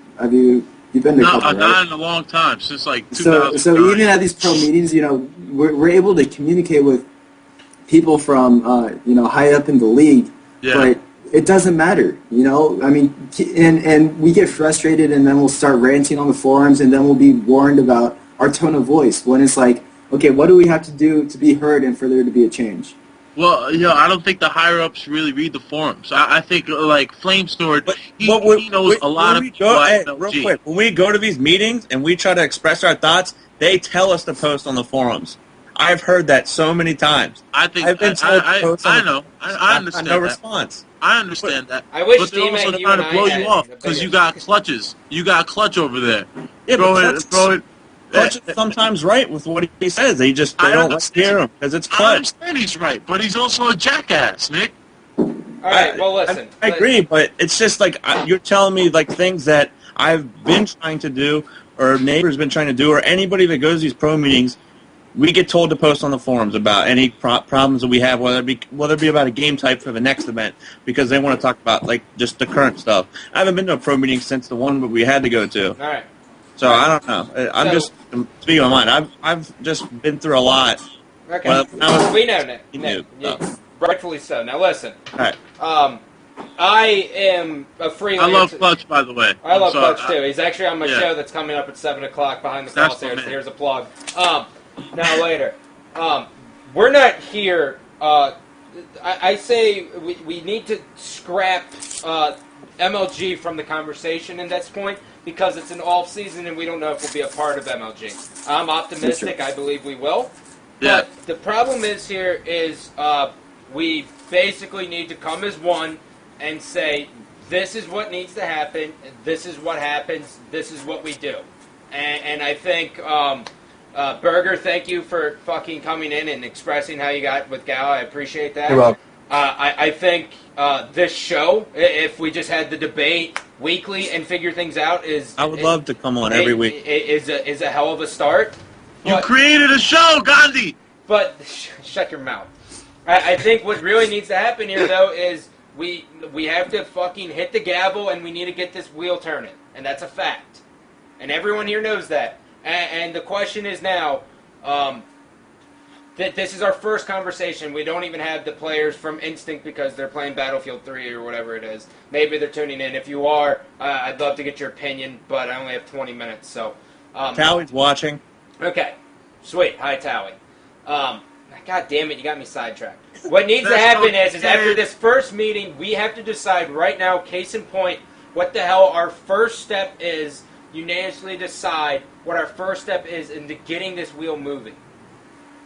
Speaker 4: you've been to?
Speaker 3: No,
Speaker 4: a couple,
Speaker 3: not
Speaker 4: right?
Speaker 3: in a long time, since like 2009.
Speaker 4: So even at these pro meetings, we're able to communicate with people from high up in the league, but it doesn't matter, I mean, and we get frustrated, and then we'll start ranting on the forums, and then we'll be warned about our tone of voice when it's like, okay, what do we have to do to be heard and for there to be a change?
Speaker 3: Well, I don't think the higher ups really read the forums. I think like Flamesword, he knows a lot of people.
Speaker 2: Real quick, when we go to these meetings and we try to express our thoughts, they tell us to post on the forums. I've heard that so many times.
Speaker 3: I've been told to post on the forums. I understand that.
Speaker 2: No response.
Speaker 3: I understand that.
Speaker 1: I wish
Speaker 3: but they're also
Speaker 1: you
Speaker 3: trying
Speaker 1: and
Speaker 3: to blow
Speaker 1: I
Speaker 3: you off because you got clutches. You got clutch over there. Yeah, throw it.
Speaker 2: Clutch is sometimes right with what he says. They don't let hear him because it's Clutch.
Speaker 3: I understand he's right, but he's also a jackass, Nick.
Speaker 1: All right, well, listen.
Speaker 2: I agree, but it's just like you're telling me like things that I've been trying to do, or neighbors been trying to do, or anybody that goes to these pro meetings. We get told to post on the forums about any problems that we have, whether it be about a game type for the next event, because they want to talk about like just the current stuff. I haven't been to a pro meeting since the one that we had to go to.
Speaker 1: All right.
Speaker 2: So I don't know. I'm just speaking my mind. I've just been through a lot.
Speaker 1: Okay. We know, Nick. Rightfully so. Now listen.
Speaker 2: All right.
Speaker 1: I am a freelancer.
Speaker 3: I love Clutch, by the way.
Speaker 1: I love Clutch too. He's actually on my show that's coming up at 7 o'clock behind the crosshairs. So here's a plug. Now later. We're not here. I say we need to scrap MLG from the conversation at this point because it's an off season and we don't know if we'll be a part of MLG. I'm optimistic. I believe we will.
Speaker 3: Yeah.
Speaker 1: But the problem here is we basically need to come as one and say, this is what needs to happen, this is what happens, this is what we do. And I think, Berger, thank you for fucking coming in and expressing how you got with Gal. I appreciate that.
Speaker 6: You're welcome.
Speaker 1: I think this show, if we just had the debate weekly and figure things out,
Speaker 2: I would love to come on every week.
Speaker 1: Is a hell of a start.
Speaker 3: You created a show, Gandhi!
Speaker 1: But shut your mouth. I think what really needs to happen here, though, is we have to fucking hit the gavel and we need to get this wheel turning. And that's a fact. And everyone here knows that. And the question is now, that this is our first conversation. We don't even have the players from Instinct because they're playing Battlefield 3 or whatever it is. Maybe they're tuning in. If you are, I'd love to get your opinion, but I only have 20 minutes. So,
Speaker 2: Towie's watching.
Speaker 1: Okay. Sweet. Hi, Towie. God damn it, you got me sidetracked. What needs to happen is after this first meeting, we have to decide right now, case in point, what the hell our first step is, unanimously decide what our first step is into getting this wheel moving.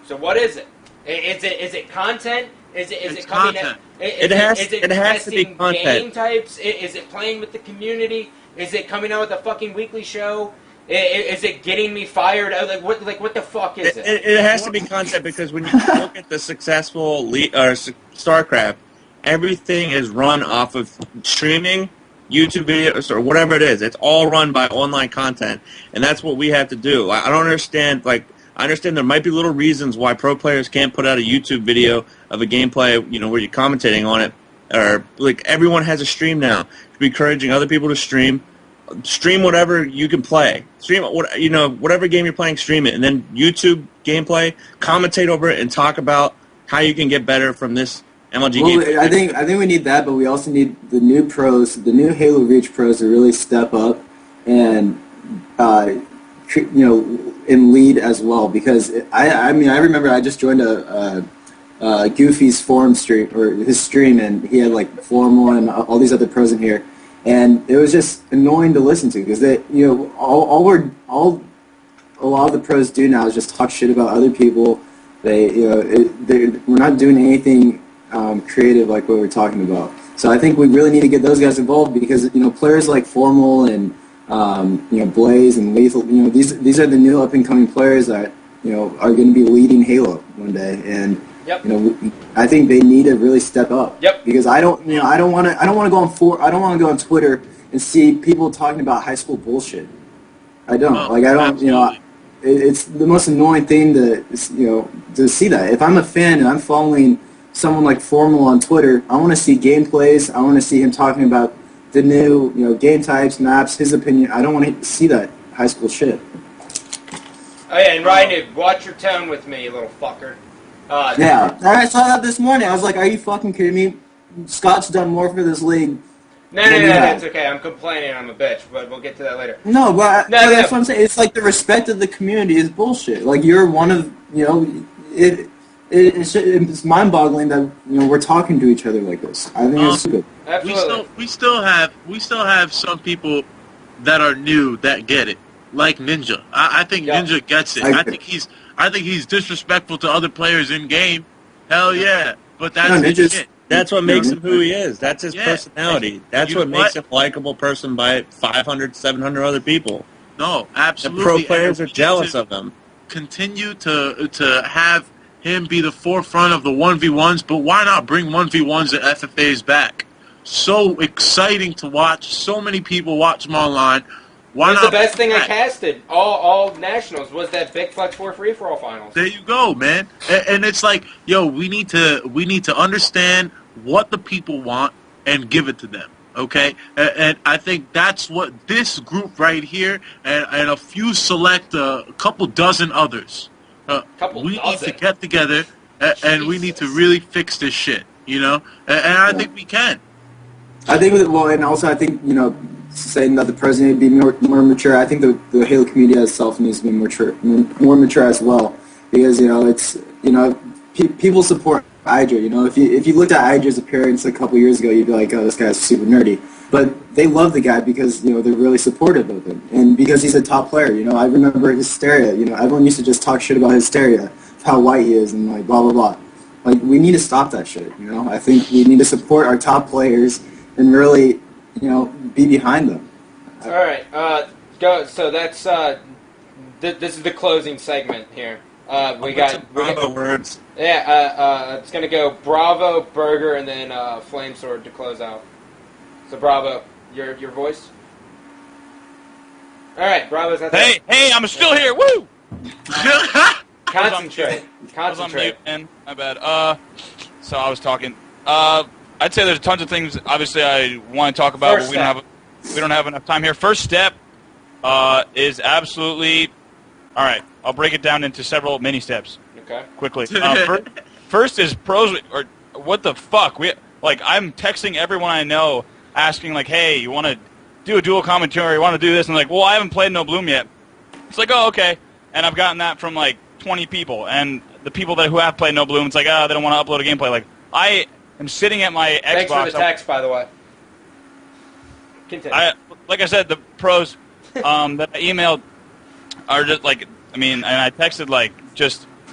Speaker 1: So what is it? Is it content? Is it coming
Speaker 3: content.
Speaker 2: It has to be content.
Speaker 1: Game types? Is it playing with the community? Is it coming out with a fucking weekly show? Is it getting me fired? What the fuck is it?
Speaker 2: It has to be content because when you look at the successful StarCraft, everything is run off of streaming YouTube videos or whatever it is. It's all run by online content, and that's what we have to do. I don't understand. Like, I understand there might be little reasons why pro players can't put out a YouTube video of a gameplay, where you're commentating on it, or like everyone has a stream now. Be encouraging other people to stream whatever you can play. Stream whatever game you're playing, stream it, and then YouTube gameplay, commentate over it, and talk about how you can get better from this MLG game.
Speaker 4: I think we need that, but we also need the new pros, the new Halo Reach pros, to really step up and and lead as well. Because I remember I just joined a Goofy's forum stream or his stream, and he had like Formal and all these other pros in here, and it was just annoying to listen to because they all a lot of the pros do now is just talk shit about other people. We're not doing anything creative like what we're talking about. So I think we really need to get those guys involved because players like Formal and Blaze and Lethal, these are the new up and coming players that are going to be leading Halo one day, and
Speaker 1: Yep.
Speaker 4: I think they need to really step up.
Speaker 1: Yep.
Speaker 4: Because I don't want to go on Twitter and see people talking about high school bullshit. I don't.
Speaker 3: Absolutely.
Speaker 4: It's the most annoying thing to see that. If I'm a fan and I'm following someone like Formal on Twitter, I want to see gameplays. I want to see him talking about the new game types, maps, his opinion. I don't want to see that high school shit.
Speaker 1: Oh yeah, and Ryan, watch your tone with me, you little fucker.
Speaker 4: Yeah, I saw that this morning. I was like, are you fucking kidding me? Scott's done more for this league.
Speaker 1: No, it's okay. I'm complaining. I'm a bitch, but we'll get to that later.
Speaker 4: No, but that's what I'm saying. It's like the respect of the community is bullshit. Like you're one of, it's mind-boggling that we're talking to each other like this. I think it's stupid.
Speaker 1: Absolutely.
Speaker 3: We still have some people that are new that get it, like Ninja. I think Ninja gets it. I think he's disrespectful to other players in game. Hell yeah, but that's his shit.
Speaker 2: That's what makes him who he is. That's his personality. That's what makes him a likable person by 500, 700 other people.
Speaker 3: No, absolutely.
Speaker 2: The pro players are jealous of him.
Speaker 3: Continue to have him be the forefront of the 1v1s, but why not bring 1v1s and FFAs back? So exciting to watch. So many people watch them online. Why
Speaker 1: It was
Speaker 3: not
Speaker 1: the best thing I
Speaker 3: back?
Speaker 1: casted all nationals was that Big Flex 4 free-for-all finals.
Speaker 3: There you go, man. And it's like, we need to understand what the people want and give it to them. Okay, and I think that's what this group right here and a few select, a couple dozen others. We need to get together and we need to really fix this shit. And I think we can.
Speaker 4: I think and also I think saying that the president would be more mature. I think the Halo community itself needs to be more mature as well, because it's people support Hydra. If you looked at Hydra's appearance a couple years ago, you'd be like, oh, this guy's super nerdy. But they love the guy because they're really supportive of him, and because he's a top player. I remember Hysteria. Everyone used to just talk shit about Hysteria, how white he is, and like blah blah blah. Like we need to stop that shit. I think we need to support our top players and really be behind them.
Speaker 1: All right, go. So that's this is the closing segment here. We got
Speaker 2: words.
Speaker 1: Yeah, it's gonna go Bravo, Burger, and then Flame Sword to close out. So Bravo, your voice. All right, Bravo's at
Speaker 7: Hey, I'm still here. Woo!
Speaker 1: Concentrate.
Speaker 7: I was on mute, and my bad. So I was talking. I'd say there's tons of things. Obviously, I want to talk about, but we don't have enough time here. First step is absolutely. All right, I'll break it down into several mini steps.
Speaker 1: Okay.
Speaker 7: Quickly. First is pros. Or what the fuck? I'm texting everyone I know, asking like, "Hey, you want to do a dual commentary? You want to do this?" And like, "Well, I haven't played No Bloom yet." It's like, "Oh, okay." And I've gotten that from like 20 people, and the people who have played No Bloom, it's like, they don't want to upload a gameplay. Like, I am sitting at my Xbox.
Speaker 1: Thanks for the text, by the way. Continue.
Speaker 7: Like I said, the pros that I emailed are just like, and I texted like,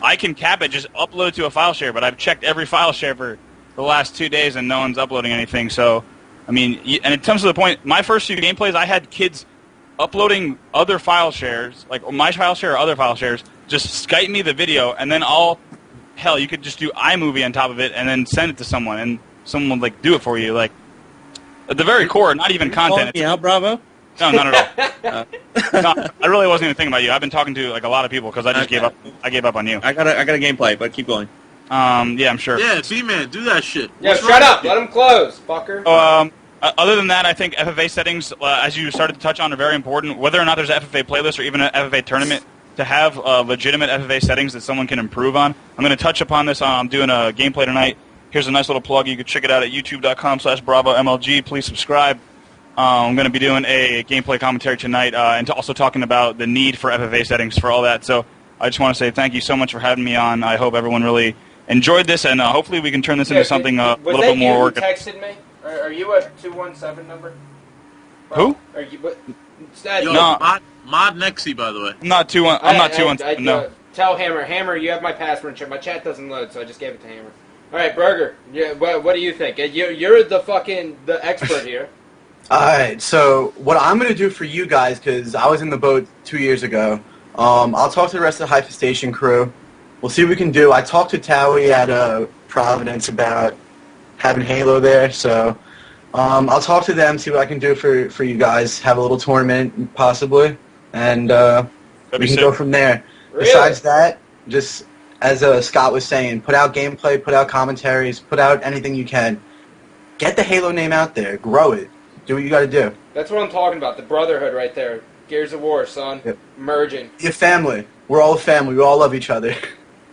Speaker 7: I can cap it, just upload it to a file share, but I've checked every file share for the last 2 days and no one's uploading anything. So, and it comes to the point, my first few gameplays, I had kids uploading other file shares, like my file share or other file shares, just Skype me the video, and then you could just do iMovie on top of it and then send it to someone, and someone would like do it for you. Like, At the very core, not even
Speaker 2: Calling
Speaker 7: content.
Speaker 2: me out, Bravo?
Speaker 7: No, not at all. No, I really wasn't even thinking about you. I've been talking to like a lot of people because I just gave up. I gave up on you.
Speaker 2: I got a gameplay, but keep going.
Speaker 7: Yeah, I'm sure.
Speaker 3: Yeah, B-Man, do that shit.
Speaker 1: Yeah,
Speaker 3: What's
Speaker 1: shut
Speaker 3: wrong
Speaker 1: up.
Speaker 3: with
Speaker 1: Let
Speaker 3: you?
Speaker 1: him close, fucker.
Speaker 7: Other than that, I think FFA settings, as you started to touch on, are very important. Whether or not there's an FFA playlist or even an FFA tournament, to have legitimate FFA settings that someone can improve on. I'm going to touch upon this. I'm doing a gameplay tonight. Here's a nice little plug. You can check it out at youtube.com/BravoMLG. Please subscribe. I'm going to be doing a gameplay commentary tonight and also talking about the need for FFA settings for all that. So I just want to say thank you so much for having me on. I hope everyone really enjoyed this, and hopefully we can turn this into something a little bit more
Speaker 1: Was
Speaker 7: organized.
Speaker 1: that you who texted me? Are you a 217 number?
Speaker 7: Who?
Speaker 1: Are you? What? Is that,
Speaker 3: Yo,
Speaker 7: No.
Speaker 3: Mod Nexie, by the way.
Speaker 7: I'm not 217. No.
Speaker 1: Tell Hammer. Hammer, you have my password. My chat doesn't load, so I just gave it to Hammer. All right, Burger. Yeah, what do you think? You're the expert here.
Speaker 6: All right, so what I'm going to do for you guys, because I was in the boat 2 years ago, I'll talk to the rest of the Hyphen Station crew. We'll see what we can do. I talked to Towie at Providence about having Halo there, so I'll talk to them, see what I can do for you guys. Have a little tournament, possibly, and we can go from there.
Speaker 1: Really?
Speaker 6: Besides that, just as Scott was saying, put out gameplay, put out commentaries, put out anything you can. Get the Halo name out there. Grow it. Do what you got to do.
Speaker 1: That's what I'm talking about. The brotherhood right there. Gears of War, son.
Speaker 6: Yep.
Speaker 1: Merging.
Speaker 6: Be a family. We're all a family. We all love each other.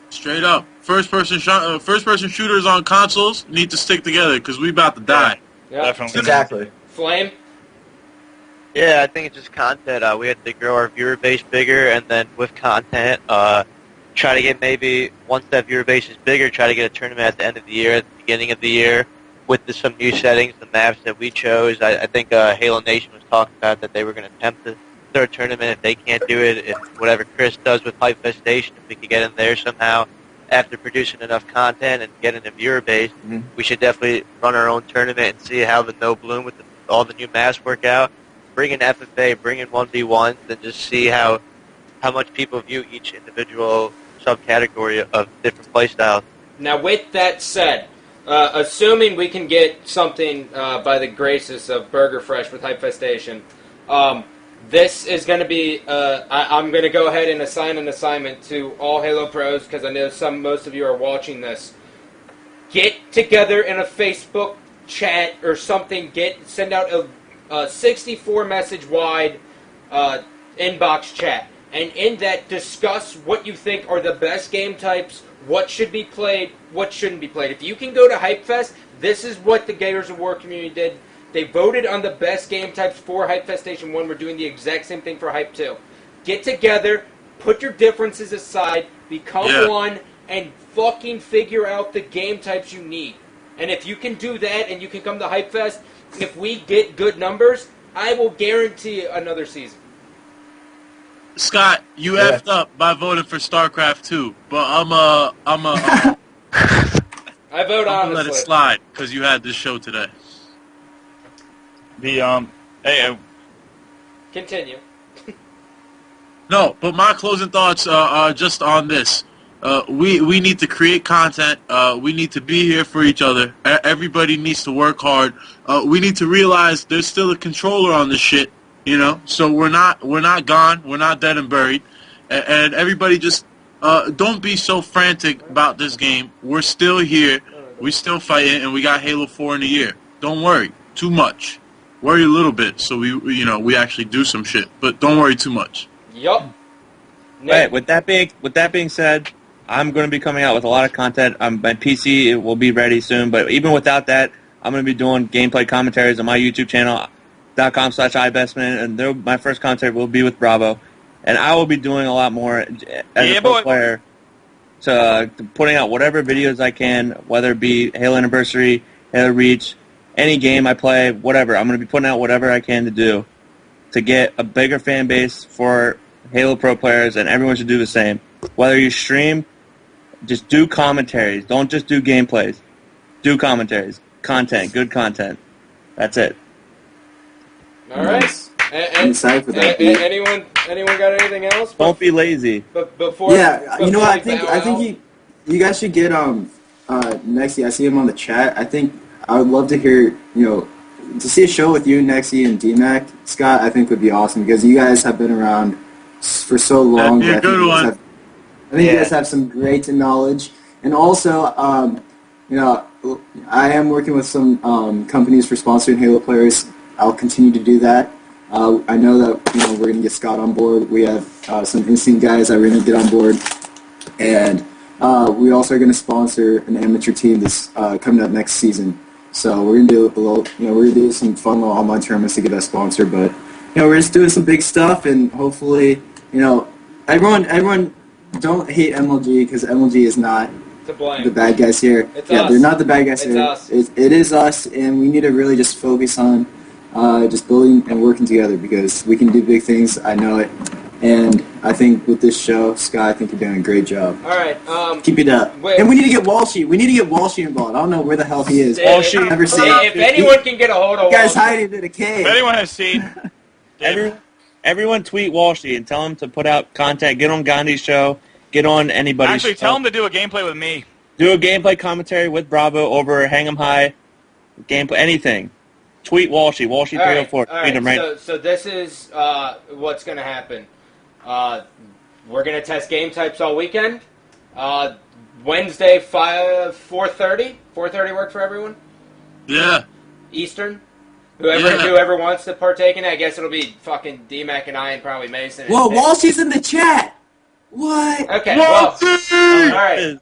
Speaker 3: Straight up. First-person shooters on consoles need to stick together because we about to die.
Speaker 1: Yeah.
Speaker 7: Definitely.
Speaker 6: Exactly.
Speaker 1: Flame.
Speaker 5: Yeah, I think it's just content. We have to grow our viewer base bigger, and then with content, try to get maybe once that viewer base is bigger, try to get a tournament at the end of the year, at the beginning of the year, with some new settings, the maps that we chose. I think Halo Nation was talking about that they were going to attempt the third tournament. If they can't do it, if whatever Chris does with Hype Fest Station, if we could get in there somehow after producing enough content and getting a viewer base, we should definitely run our own tournament and see how the No Bloom with all the new maps work out. Bring in FFA, bring in 1v1s, and just see how much people view each individual subcategory of different playstyles.
Speaker 1: Now, with that said, assuming we can get something by the graces of Burger Fresh with Hype Festation, this is going to be. I'm going to go ahead and assign an assignment to all Halo pros because I know most of you are watching this. Get together in a Facebook chat or something. Send out a 64 message wide inbox chat, and in that discuss what you think are the best game types. What should be played, what shouldn't be played. If you can go to Hype Fest, this is what the Gears of War community did. They voted on the best game types for Hype Fest Station 1. We're doing the exact same thing for Hype 2. Get together, put your differences aside, become one, and fucking figure out the game types you need. And if you can do that and you can come to Hype Fest, if we get good numbers, I will guarantee another season.
Speaker 3: Scott, you effed up by voting for StarCraft 2, but
Speaker 1: I vote
Speaker 3: I'm gonna let
Speaker 1: honestly.
Speaker 3: it slide because you had this show today.
Speaker 1: Continue.
Speaker 3: No, but my closing thoughts are just on this. We need to create content. We need to be here for each other. Everybody needs to work hard. We need to realize there's still a controller on this shit. You know, so we're not gone. We're not dead and buried. And everybody just don't be so frantic about this game. We're still here. We still fighting, and we got Halo 4 in a year. Don't worry too much. Worry a little bit, so we actually do some shit. But don't worry too much.
Speaker 1: Yup.
Speaker 2: Right. With that being said, I'm going to be coming out with a lot of content. My PC will be ready soon. But even without that, I'm going to be doing gameplay commentaries on my YouTube channel. .com/ibestman, and my first content will be with Bravo, and I will be doing a lot more as a pro player to putting out whatever videos I can, whether it be Halo Anniversary, Halo Reach, any game I play, whatever. I'm going to be putting out whatever I can to get a bigger fan base for Halo pro players, and everyone should do the same. Whether you stream, just do commentaries. Don't just do gameplays. Do commentaries. Content. Good content. That's it.
Speaker 1: All right.
Speaker 4: I'm excited for that.
Speaker 1: Anyone got anything else?
Speaker 2: Don't be lazy.
Speaker 1: But before
Speaker 4: You know, I
Speaker 1: before we bow out-
Speaker 4: think you guys should get Nexie. I see him on the chat. I think I would love to hear to see a show with you, Nexie, and DMAC, Scott, I think would be awesome because you guys have been around for so long.
Speaker 3: That'd be a good one.
Speaker 4: I think you guys have some great knowledge. And also, I am working with some companies for sponsoring Halo players. I'll continue to do that. I know that we're going to get Scott on board. We have some Instinct guys that we're going to get on board. And we also are going to sponsor an amateur team that's coming up next season. So we're going to do a little, we're going to do some fun little online tournaments to get that sponsor. But, we're just doing some big stuff, and hopefully, everyone don't hate MLG because MLG is not
Speaker 1: To blame.
Speaker 4: the bad guys here.
Speaker 1: It's
Speaker 4: yeah,
Speaker 1: us.
Speaker 4: they're not the bad guys
Speaker 1: It's
Speaker 4: here.
Speaker 1: us.
Speaker 4: It is us, and we need to really just focus on just building and working together because we can do big things. I know it. And I think with this show, Scott, I think you're doing a great job.
Speaker 1: All right.
Speaker 4: Keep it up.
Speaker 1: Wait.
Speaker 4: And we need to get Walshy. We need to get Walshy involved. I don't know where the hell he is.
Speaker 1: Walshy.
Speaker 4: I've never seen
Speaker 1: If anyone can get a hold of
Speaker 4: You guys
Speaker 1: Walshy,
Speaker 4: hiding in a cave.
Speaker 7: If anyone has seen,
Speaker 2: Everyone tweet Walshy and tell him to put out content. Get on Gandhi's show. Get on anybody's
Speaker 7: actually
Speaker 2: show.
Speaker 7: tell him to do a gameplay with me.
Speaker 2: Do a gameplay commentary with Bravo over Hang 'em High. Gameplay, anything. Tweet Walshy. Walshy 304. Tweet him right.
Speaker 1: So this is what's going to happen. We're going to test game types all weekend. Wednesday, 4:30. 4:30 work for everyone?
Speaker 3: Yeah.
Speaker 1: Eastern? Whoever wants to partake in it, I guess it'll be fucking DMAC and I and probably Mason.
Speaker 4: Whoa, Walshy's in the chat. What?
Speaker 1: Okay, well, all right.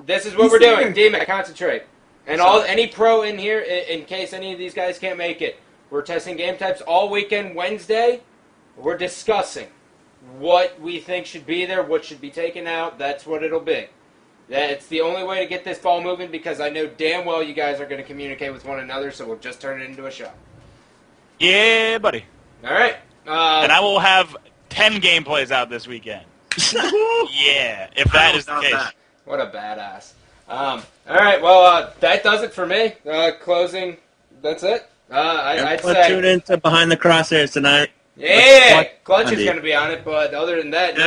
Speaker 1: This is what we're doing. DMAC, concentrate. And any pro in here, in case any of these guys can't make it, we're testing game types all weekend. Wednesday, we're discussing what we think should be there, what should be taken out. That's what it'll be. It's the only way to get this ball moving because I know damn well you guys are going to communicate with one another, so we'll just turn it into a show.
Speaker 7: Yeah, buddy.
Speaker 1: All right.
Speaker 7: And I will have 10 gameplays out this weekend. Yeah, if that is the case.
Speaker 1: What a badass. All right, well, that does it for me. Closing, that's it. I'd say...
Speaker 2: Tune in to Behind the Crosshairs tonight.
Speaker 1: Yeah, Clutch is going to be on it, but other than that,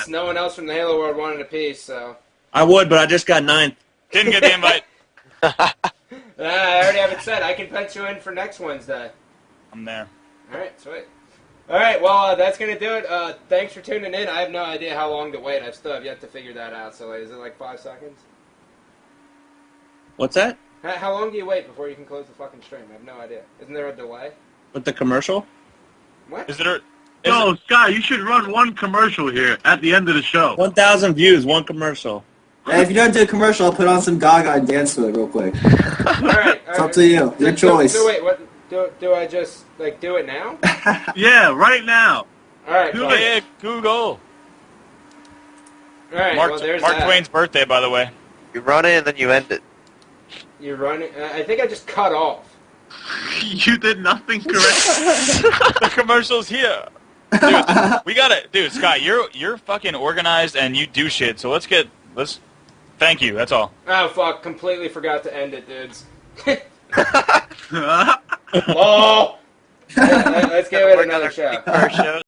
Speaker 1: no one else from the Halo world wanted a piece, so...
Speaker 2: I would, but I just got 9th.
Speaker 7: Didn't get the invite.
Speaker 1: I already have it set. I can put you in for next Wednesday.
Speaker 7: I'm there.
Speaker 1: All right, sweet. All right, well, that's going to do it. Thanks for tuning in. I have no idea how long to wait. I still have yet to figure that out. So is it like 5 seconds?
Speaker 2: What's that?
Speaker 1: How long do you wait before you can close the fucking stream? I have no idea. Isn't there a delay?
Speaker 2: With the commercial?
Speaker 1: What?
Speaker 3: No, Scott, you should run one commercial here at the end of the show.
Speaker 2: 1,000 views, one commercial.
Speaker 4: Hey, if you don't do a commercial, I'll put on some Gaga and dance to it real quick.
Speaker 1: All right.
Speaker 4: It's up to you. Your choice.
Speaker 1: So wait, what? Do I just do it now?
Speaker 3: Yeah, right now.
Speaker 1: All right.
Speaker 3: Do
Speaker 1: Well,
Speaker 7: Yeah, Google.
Speaker 1: all right.
Speaker 7: Mark,
Speaker 1: well, there's
Speaker 7: Mark
Speaker 1: that.
Speaker 7: Twain's birthday, by the way.
Speaker 5: You run it and then you end it.
Speaker 1: You're running. I think I just cut off.
Speaker 3: You did nothing correct.
Speaker 7: The commercial's here. Dude, we got it. Dude, Scott, you're fucking organized and you do shit. So let's thank you. That's all.
Speaker 1: Oh fuck! Completely forgot to end it, dudes. Oh. Let's get with another show.
Speaker 5: Our show.